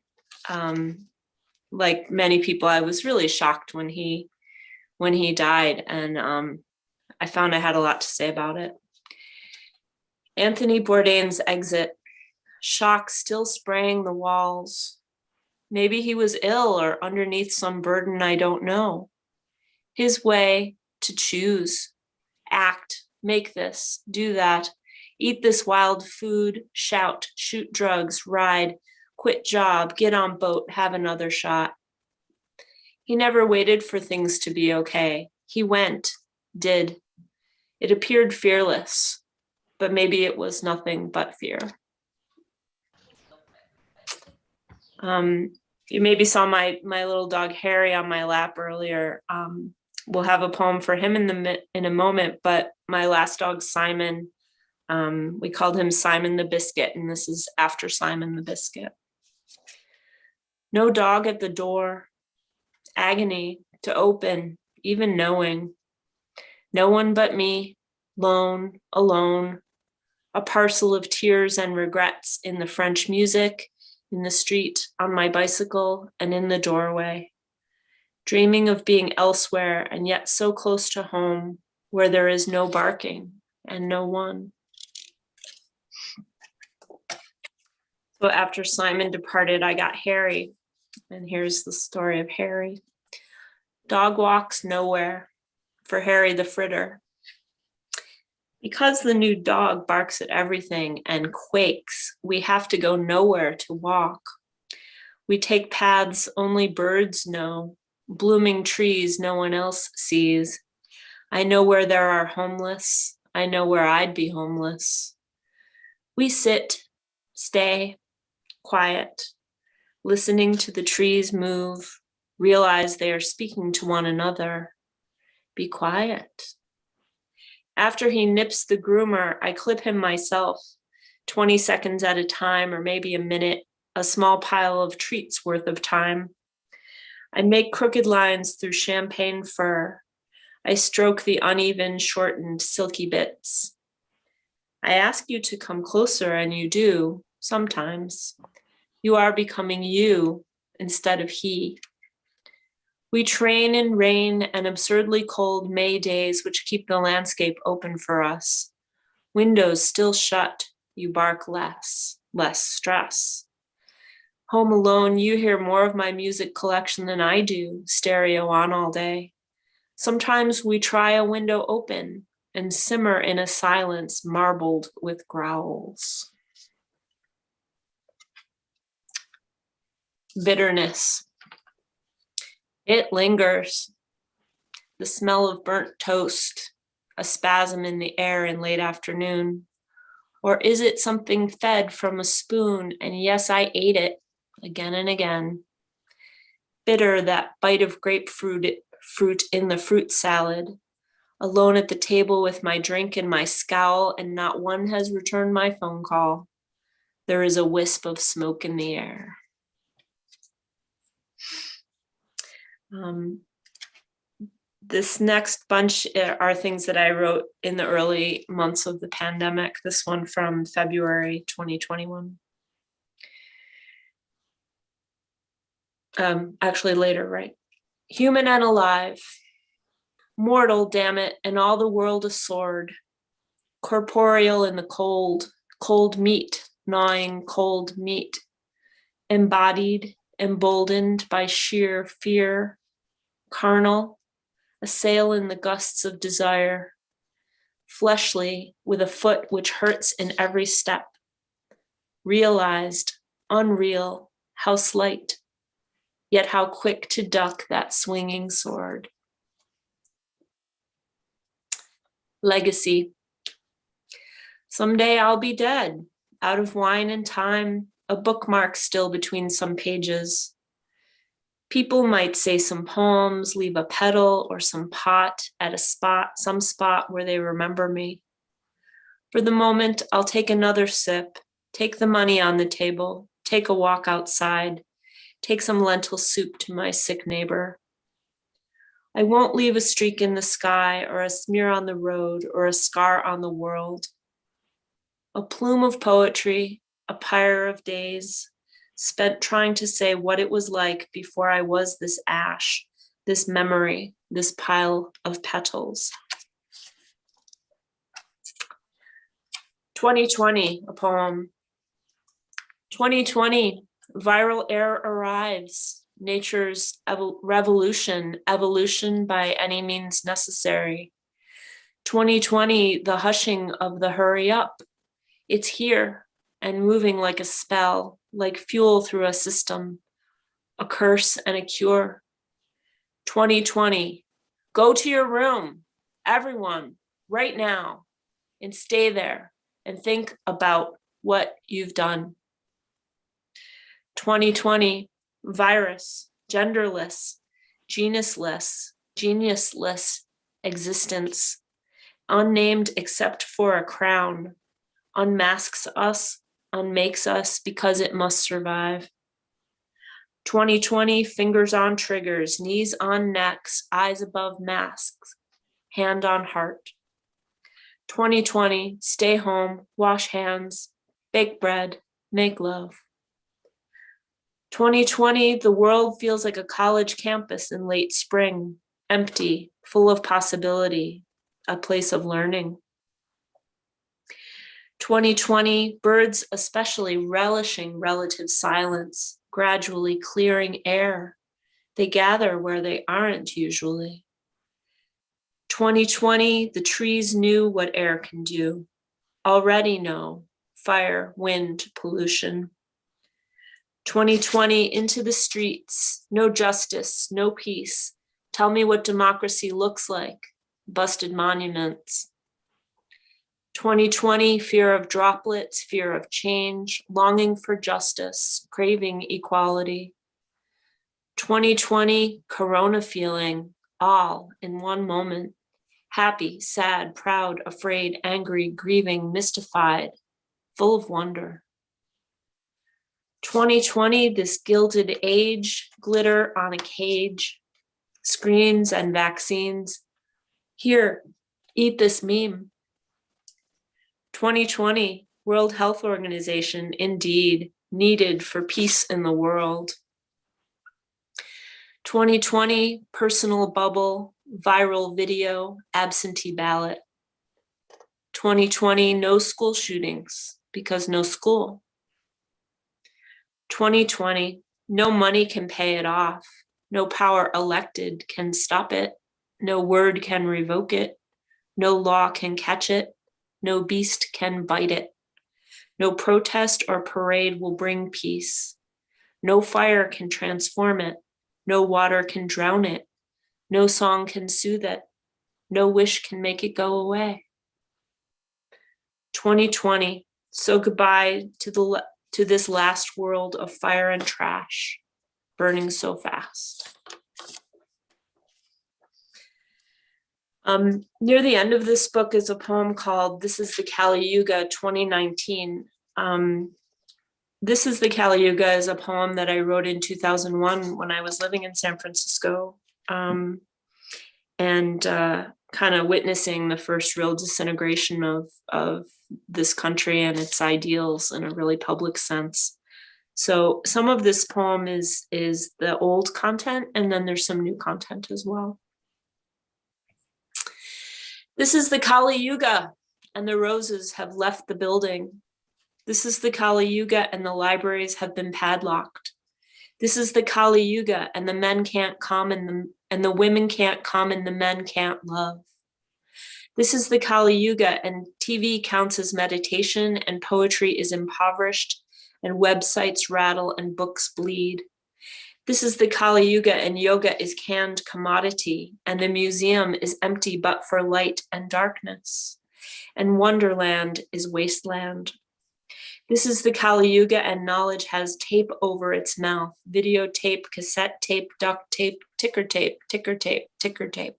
Like many people, I was really shocked when he died, and I found I had a lot to say about it. Anthony Bourdain's Exit. Shock still spraying the walls. Maybe he was ill or underneath some burden I don't know. His way to choose, act, make this, do that, eat this wild food, shout, shoot drugs, ride, quit job, get on boat, have another shot. He never waited for things to be okay. He went, did. It appeared fearless, but maybe it was nothing but fear. You maybe saw my little dog Harry on my lap earlier. We'll have a poem for him in a moment, but my last dog, Simon, we called him Simon the Biscuit, and this is after Simon the Biscuit. No dog at the door, agony to open, even knowing. No one but me, lone, alone, a parcel of tears and regrets in the French music, in the street, on my bicycle, and in the doorway. Dreaming of being elsewhere and yet so close to home, where there is no barking and no one. So after Simon departed, I got Harry, and here's the story of Harry. Dog walks nowhere for Harry the fritter. Because the new dog barks at everything and quakes, we have to go nowhere to walk. We take paths only birds know, blooming trees no one else sees. I know where there are homeless. I know where I'd be homeless. We sit, stay, quiet, listening to the trees move, realize they are speaking to one another. Be quiet. After he nips the groomer, I clip him myself, 20 seconds at a time, or maybe a minute, a small pile of treats worth of time. I make crooked lines through champagne fur. I stroke the uneven, shortened, silky bits. I ask you to come closer, and you do, sometimes. You are becoming you instead of he. We train in rain and absurdly cold May days which keep the landscape open for us. Windows still shut, you bark less stress. Home alone, you hear more of my music collection than I do, stereo on all day. Sometimes we try a window open and simmer in a silence marbled with growls. Bitterness. It lingers. The smell of burnt toast, a spasm in the air in late afternoon. Or is it something fed from a spoon? And yes, I ate it again and again. Bitter, that bite of grapefruit in the fruit salad. Alone at the table with my drink and my scowl, and not one has returned my phone call. There is a wisp of smoke in the air. This next bunch are things that I wrote in the early months of the pandemic. This one from February 2021. Actually later, right? Human and alive, mortal, damn it, and all the world a sword. Corporeal in the cold, cold meat, gnawing cold meat. Embodied, emboldened by sheer fear. Carnal, a sail in the gusts of desire, fleshly with a foot which hurts in every step, realized, unreal, how slight, yet how quick to duck that swinging sword. Legacy. Someday I'll be dead, out of wine and time, a bookmark still between some pages. People might say some poems, leave a petal or some pot at some spot where they remember me. For the moment, I'll take another sip, take the money on the table, take a walk outside, take some lentil soup to my sick neighbor. I won't leave a streak in the sky or a smear on the road or a scar on the world. A plume of poetry, a pyre of days, spent trying to say what it was like before I was this ash, this memory, this pile of petals. 2020, a poem. 2020, viral air arrives, nature's revolution, evolution by any means necessary. 2020, the hushing of the hurry up. It's here and moving like a spell, like fuel through a system, a curse and a cure. 2020, go to your room, everyone, right now, and stay there and think about what you've done. 2020, virus, genderless, genusless, geniusless existence, unnamed except for a crown, unmasks us, unmakes us because it must survive. 2020, fingers on triggers, knees on necks, eyes above masks, hand on heart. 2020, stay home, wash hands, bake bread, make love. 2020, the world feels like a college campus in late spring, empty, full of possibility, a place of learning. 2020, birds especially relishing relative silence, gradually clearing air. They gather where they aren't usually. 2020, the trees knew what air can do, already know, fire, wind, pollution. 2020, into the streets, no justice, no peace. Tell me what democracy looks like, busted monuments. 2020, fear of droplets, fear of change, longing for justice, craving equality. 2020, corona feeling, all in one moment. Happy, sad, proud, afraid, angry, grieving, mystified, full of wonder. 2020, this gilded age, glitter on a cage, screens and vaccines. Here, eat this meme. 2020, World Health Organization, indeed, needed for peace in the world. 2020, personal bubble, viral video, absentee ballot. 2020, no school shootings because no school. 2020, no money can pay it off. No power elected can stop it. No word can revoke it. No law can catch it. No beast can bite it. No protest or parade will bring peace. No fire can transform it. No water can drown it. No song can soothe it. No wish can make it go away. 2020, so goodbye to this last world of fire and trash, burning so fast. Near the end of this book is a poem called This is the Kali Yuga 2019. This is the Kali Yuga is a poem that I wrote in 2001 when I was living in San Francisco, and kind of witnessing the first real disintegration of this country and its ideals in a really public sense. So some of this poem is the old content, and then there's some new content as well. This is the Kali Yuga, and the roses have left the building. This is the Kali Yuga, and the libraries have been padlocked. This is the Kali Yuga, and the men can't come, and the women can't come, and the men can't love. This is the Kali Yuga, and TV counts as meditation, and poetry is impoverished, and websites rattle, and books bleed. This is the Kali Yuga, and yoga is canned commodity, and the museum is empty but for light and darkness, and wonderland is wasteland. This is the Kali Yuga, and knowledge has tape over its mouth, videotape, cassette tape, duct tape, ticker tape, ticker tape, ticker tape.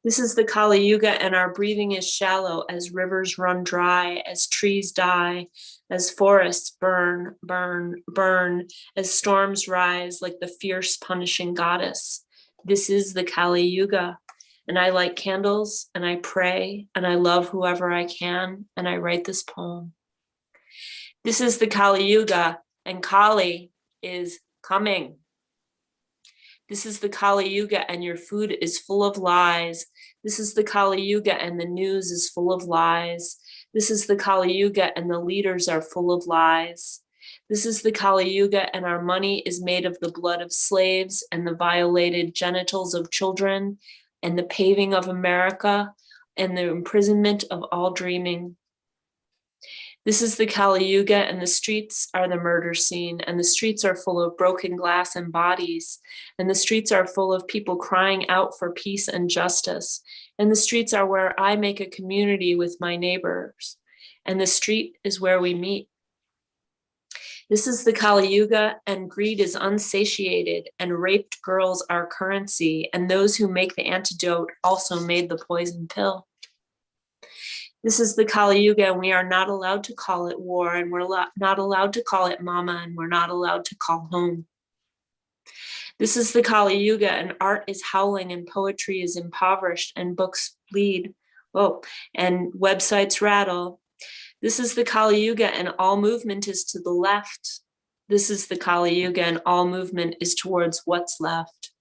This is the Kali Yuga, and our breathing is shallow as rivers run dry, as trees die, as forests burn, burn, burn, as storms rise like the fierce punishing goddess. This is the Kali Yuga, and I light candles, and I pray, and I love whoever I can, and I write this poem. This is the Kali Yuga, and Kali is coming. This is the Kali Yuga, and your food is full of lies. This is the Kali Yuga, and the news is full of lies. This is the Kali Yuga, and the leaders are full of lies. This is the Kali Yuga, and our money is made of the blood of slaves and the violated genitals of children and the paving of America and the imprisonment of all dreaming. This is the Kali Yuga, and the streets are the murder scene, and the streets are full of broken glass and bodies, and the streets are full of people crying out for peace and justice, and the streets are where I make a community with my neighbors, and the street is where we meet. This is the Kali Yuga, and greed is unsatiated, and raped girls are currency, and those who make the antidote also made the poison pill. This is the Kali Yuga, and we are not allowed to call it war, and we're not allowed to call it mama, and we're not allowed to call home. This is the Kali Yuga, and art is howling, and poetry is impoverished, and books bleed, and websites rattle. This is the Kali Yuga, and all movement is to the left. This is the Kali Yuga, and all movement is towards what's left.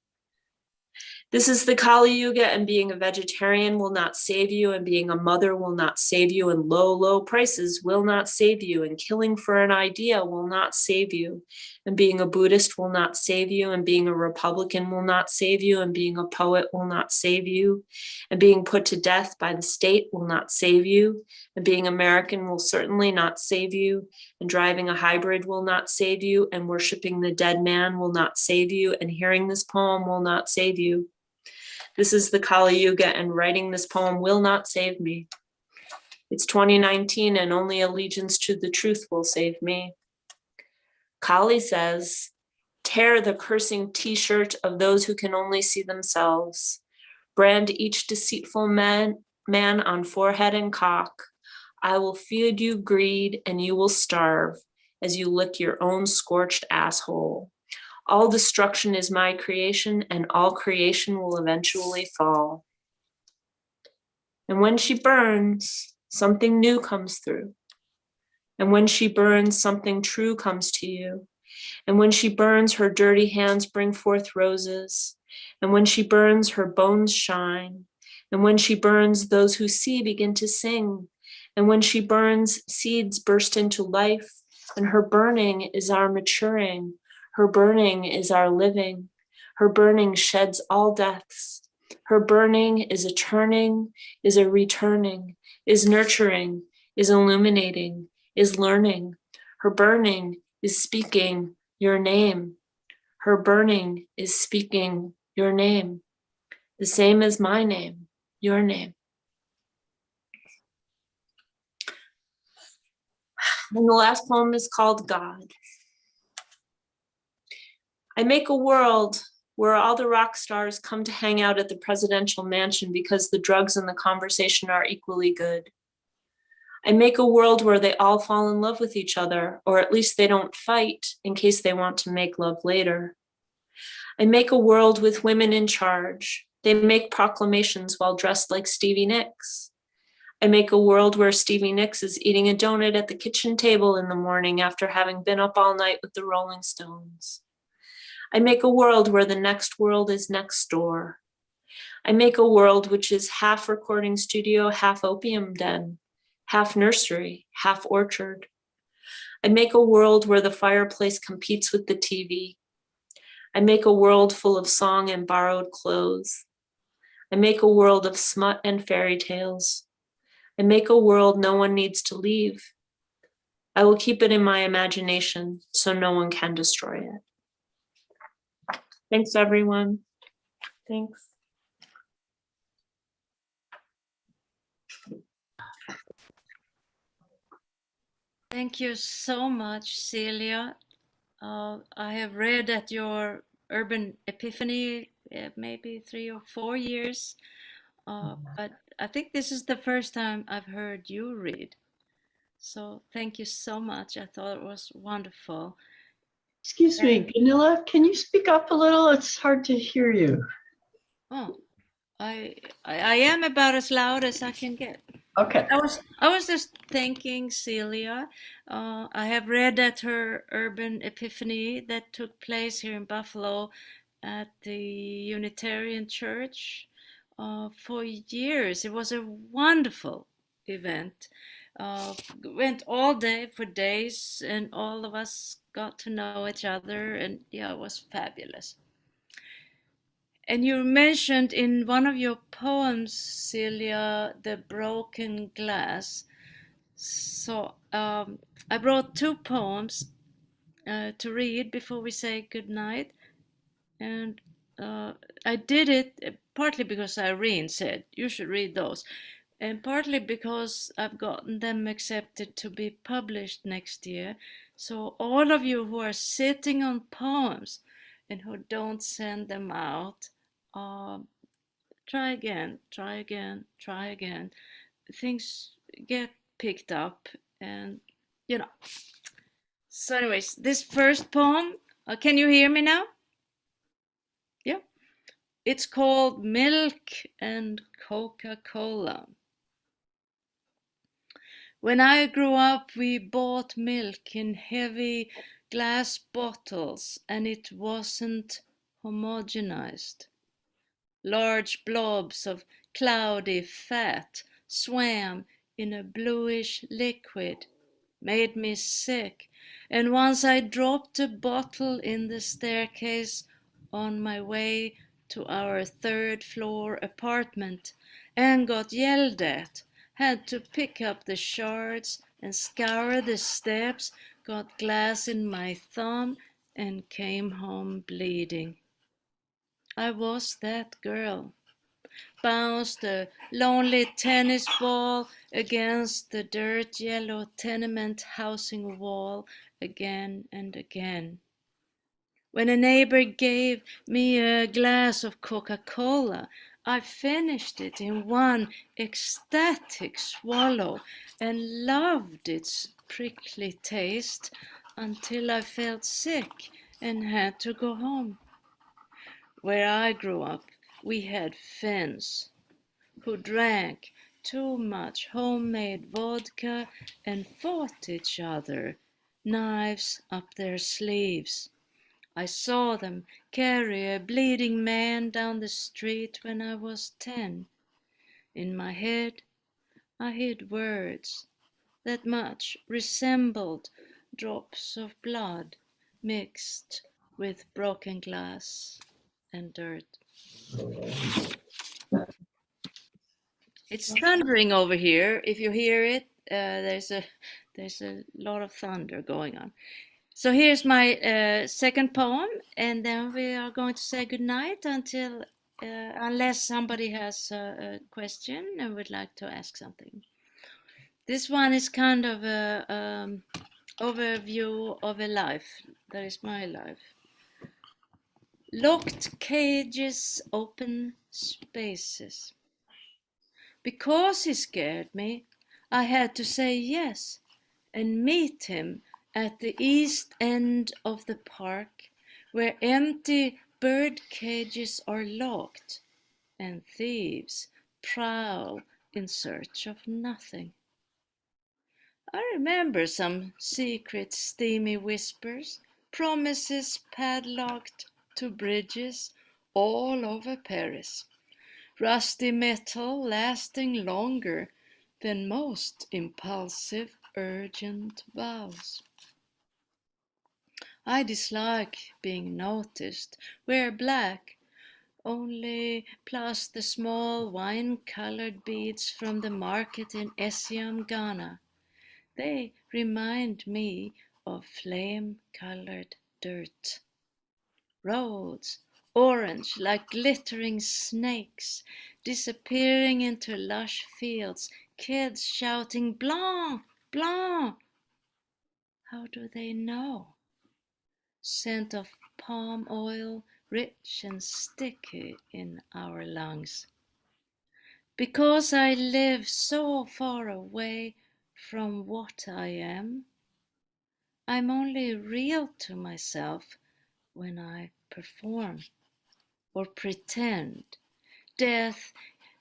This is the Kali Yuga, and being a vegetarian will not save you, and being a mother will not save you, and low prices will not save you, and killing for an idea will not save you, and being a Buddhist will not save you, and being a Republican will not save you, and being a poet will not save you, and being put to death by the state will not save you, and being American will certainly not save you, and driving a hybrid will not save you, and worshiping the dead man will not save you, and hearing this poem will not save you. This is the Kali Yuga, and writing this poem will not save me. It's 2019, and only allegiance to the truth will save me. Kali says, tear the cursing t-shirt of those who can only see themselves. Brand each deceitful man on forehead and cock. I will feed you greed, and you will starve as you lick your own scorched asshole. All destruction is my creation, and all creation will eventually fall. And when she burns, something new comes through. And when she burns, something true comes to you. And when she burns, her dirty hands bring forth roses. And when she burns, her bones shine. And when she burns, those who see begin to sing. And when she burns, seeds burst into life. And her burning is our maturing. Her burning is our living. Her burning sheds all deaths. Her burning is a turning, is a returning, is nurturing, is illuminating, is learning. Her burning is speaking your name. Her burning is speaking your name. The same as my name, your name. And the last poem is called God. I make a world where all the rock stars come to hang out at the presidential mansion because the drugs and the conversation are equally good. I make a world where they all fall in love with each other, or at least they don't fight in case they want to make love later. I make a world with women in charge. They make proclamations while dressed like Stevie Nicks. I make a world where Stevie Nicks is eating a donut at the kitchen table in the morning after having been up all night with the Rolling Stones. I make a world where the next world is next door. I make a world which is half recording studio, half opium den, half nursery, half orchard. I make a world where the fireplace competes with the TV. I make a world full of song and borrowed clothes. I make a world of smut and fairy tales. I make a world no one needs to leave. I will keep it in my imagination so no one can destroy it. Thanks, everyone. Thanks. Thank you so much, Celia. I have read at your Urban Epiphany maybe 3 or 4 years, but I think this is the first time I've heard you read. So thank you so much. I thought it was wonderful. Excuse me, Gunilla, can you speak up a little? It's hard to hear you. Oh, I am about as loud as I can get. Okay. I was just thanking Celia. I have read at her Urban Epiphany that took place here in Buffalo at the Unitarian Church for years. It was a wonderful event. Went all day for days, and all of us got to know each other, and yeah, it was fabulous. And you mentioned in one of your poems, Celia, the broken glass. So I brought 2 poems to read before we say goodnight. And I did it partly because Irene said you should read those. and partly because I've gotten them accepted to be published next year. So all of you who are sitting on poems and who don't send them out, try again, try again, try again. Things get picked up, and you know. So, anyways, this first poem, can you hear me now? Yeah. It's called Milk and Coca-Cola. When I grew up, we bought milk in heavy glass bottles, and it wasn't homogenized. Large blobs of cloudy fat swam in a bluish liquid, made me sick, and once I dropped a bottle in the staircase on my way to our third-floor apartment and got yelled at, had to pick up the shards and scour the steps, got glass in my thumb, and came home bleeding. I was that girl. Bounced a lonely tennis ball against the dirt yellow tenement housing wall again and again. When a neighbor gave me a glass of Coca-Cola, I finished it in one ecstatic swallow and loved its prickly taste until I felt sick and had to go home. Where I grew up, we had Finns who drank too much homemade vodka and fought each other, knives up their sleeves. I saw them carry a bleeding man down the street when I was 10. In my head, I hid words that much resembled drops of blood mixed with broken glass and dirt. It's thundering over here. If you hear it, there's a lot of thunder going on. So here's my second poem, and then we are going to say goodnight until, unless somebody has a question and would like to ask something. This one is kind of a overview of a life. That is my life. Locked cages, open spaces. Because he scared me, I had to say yes and meet him at the east end of the park, where empty bird cages are locked and thieves prowl in search of nothing. I remember some secret steamy whispers, promises padlocked to bridges all over Paris. Rusty metal lasting longer than most impulsive, urgent vows. I dislike being noticed, wear black, only plus the small wine-colored beads from the market in Esiam, Ghana. They remind me of flame-colored dirt. Roads, orange like glittering snakes, disappearing into lush fields, kids shouting blanc, blanc. How do they know? Scent of palm oil, rich and sticky in our lungs. Because I live so far away from what I am, I'm only real to myself when I perform or pretend. Death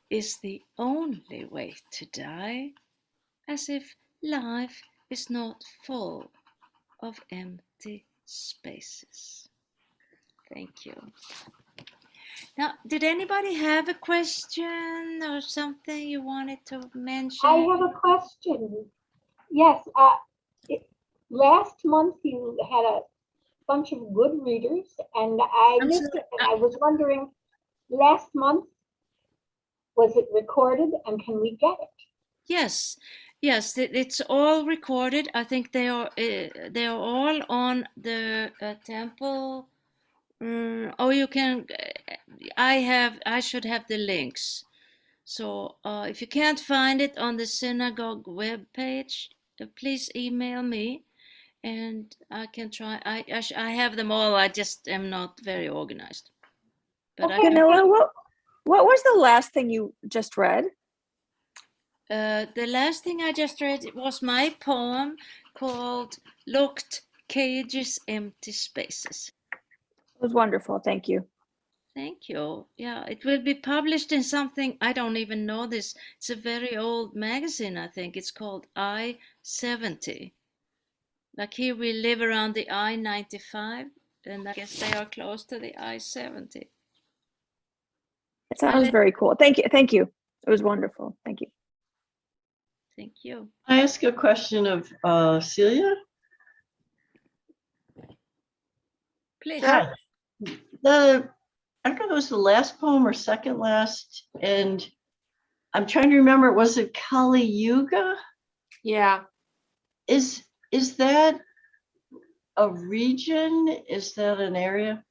is the only way to die, as if life is not full of empty spaces. Thank you. Now, did anybody have a question or something you wanted to mention? I have a question. Yes, last month you had a bunch of good readers, and I I'm missed sorry, it. And I was wondering, last month, was it recorded, and can we get it? Yes, yes, it's all recorded. I think they are all on the temple. Oh, you can. I should have the links. So if you can't find it on the synagogue webpage, please email me and I can try. I have them all. I just am not very organized. But I can, Ganilla, what was the last thing you just read? the last thing I just read was my poem called Locked Cages, Empty Spaces. It was wonderful. Thank you. Thank you. Yeah, it will be published in something, I don't even know this. It's a very old magazine, I think. It's called I-70. Like here we live around the I-95, and I guess they are close to the I-70. It sounds very cool. Thank you. Thank you. It was wonderful. Thank you. Thank you. I ask a question of Celia? Please. Hi. I don't know if it was the last poem or second last, and I'm trying to remember, was it Kali Yuga? Yeah. Is that a region? Is that an area?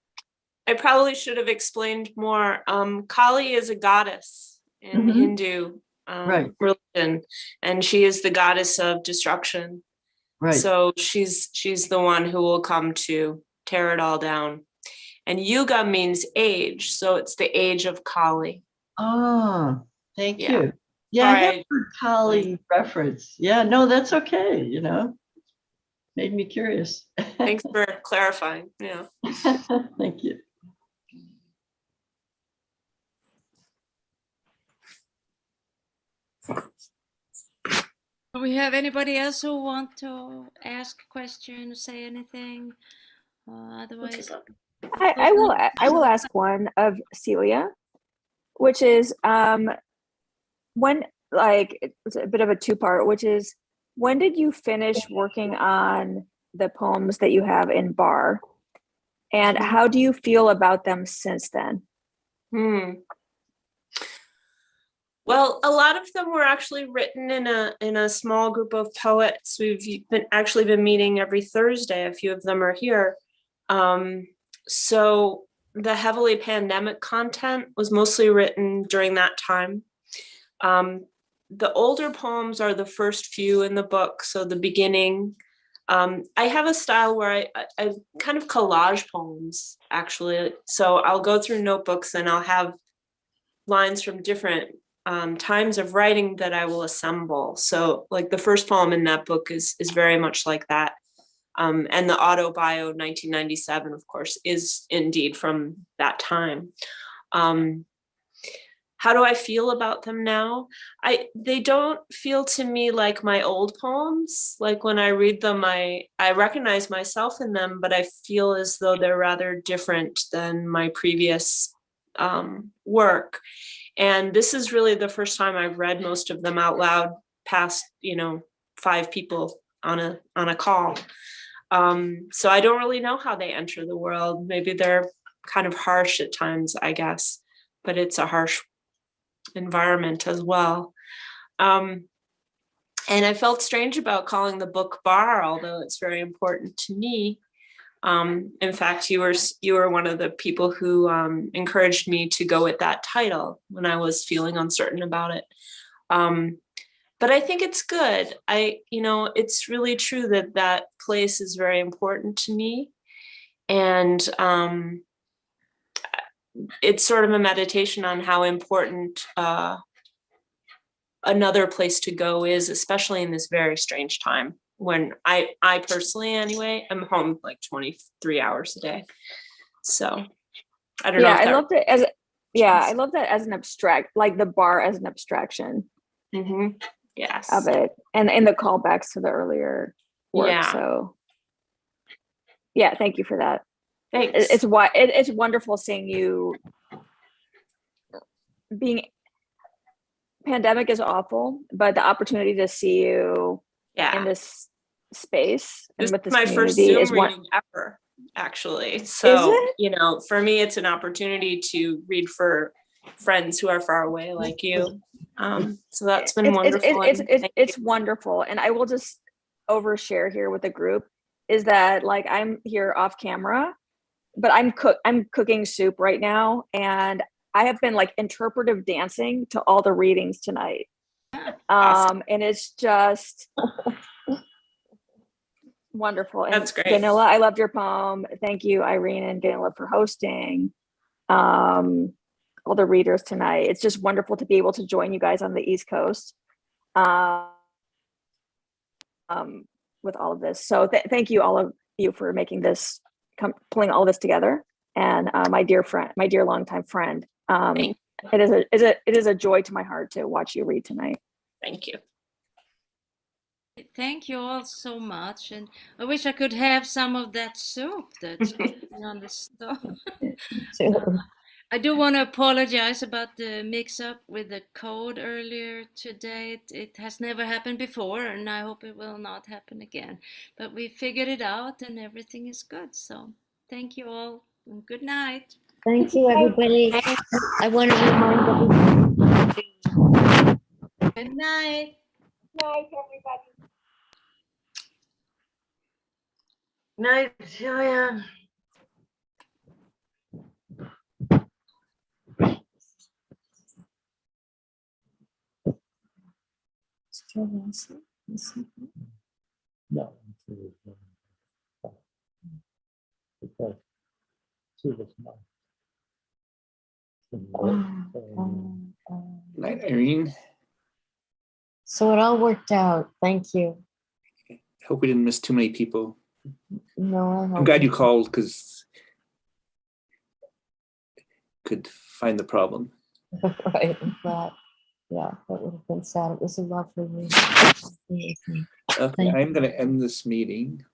I probably should have explained more. Kali is a goddess in Mhm. Hindu Right. religion, and she is the goddess of destruction. Right. So she's the one who will come to tear it all down. And Yuga means age, so it's the age of Kali. Ah, thank Yeah. you. Yeah, I have Alright. heard Kali reference. Yeah, no, that's okay, you know. Made me curious. Thanks for clarifying. Yeah. Thank you. Do we have anybody else who want to ask a question or say anything? Otherwise, I will ask one of Celia, which is when, like, it's a bit of a two-part, which is when did you finish working on the poems that you have in Bar, and how do you feel about them since then? Well, a lot of them were actually written in a small group of poets. We've been meeting every Thursday. A few of them are here. So the heavily pandemic content was mostly written during that time. The older poems are the first few in the book, so the beginning. I have a style where I kind of collage poems, actually. So I'll go through notebooks and I'll have lines from different times of writing that I will assemble. So like the first poem in that book is very much like that. And the Autobio 1997, of course, is indeed from that time. How do I feel about them now? They don't feel to me like my old poems. Like when I read them, I recognize myself in them, but I feel as though they're rather different than my previous work. And this is really the first time I've read most of them out loud past, 5 people on a call. So I don't really know how they enter the world. Maybe they're kind of harsh at times, I guess, but it's a harsh environment as well. And I felt strange about calling the book Bar, although it's very important to me. In fact, you were one of the people who encouraged me to go with that title when I was feeling uncertain about it. But I think it's good. It's really true that place is very important to me. And it's sort of a meditation on how important another place to go is, especially in this very strange time when I personally, anyway, I'm home like 23 hours a day. So I don't know. I loved it as I love that as an abstract, like the bar as an abstraction. Mm-hmm. Yes. Of it, and the callbacks to the earlier work. Yeah. So yeah, thank you for that. Thanks. It's wonderful seeing you being. Pandemic is awful, but the opportunity to see you in this space this and with this is my first community Zoom is reading ever, actually. So is it? For me, it's an opportunity to read for friends who are far away, like you. So that's been wonderful. It's wonderful, and I will just overshare here with the group is that like I'm here off camera, but I'm cooking soup right now, and I have been like interpretive dancing to all the readings tonight. Awesome. And it's just wonderful. And That's great. Ganilla, I loved your poem. Thank you, Irene and Ganilla, for hosting all the readers tonight. It's just wonderful to be able to join you guys on the East Coast with all of this. So thank you, all of you, for making this, pulling all this together. And my dear friend, my dear longtime friend, it is a joy to my heart to watch you read tonight. Thank you. Thank you all so much, and I wish I could have some of that soup that's on the stove. I do want to apologize about the mix-up with the code earlier today. It has never happened before, and I hope it will not happen again. But we figured it out, and everything is good. So thank you all, and good night. Thank you, everybody. I want to remind everybody. Good night. Night, everybody. Night, Celia. No. Because she was not. Night, Irene. So it all worked out. Thank you. Hope we didn't miss too many people. No, I I'm hope glad you called because could find the problem. right. I'm glad. Yeah, that would have been sad. It was a lovely reading. Okay, I'm going to end this meeting.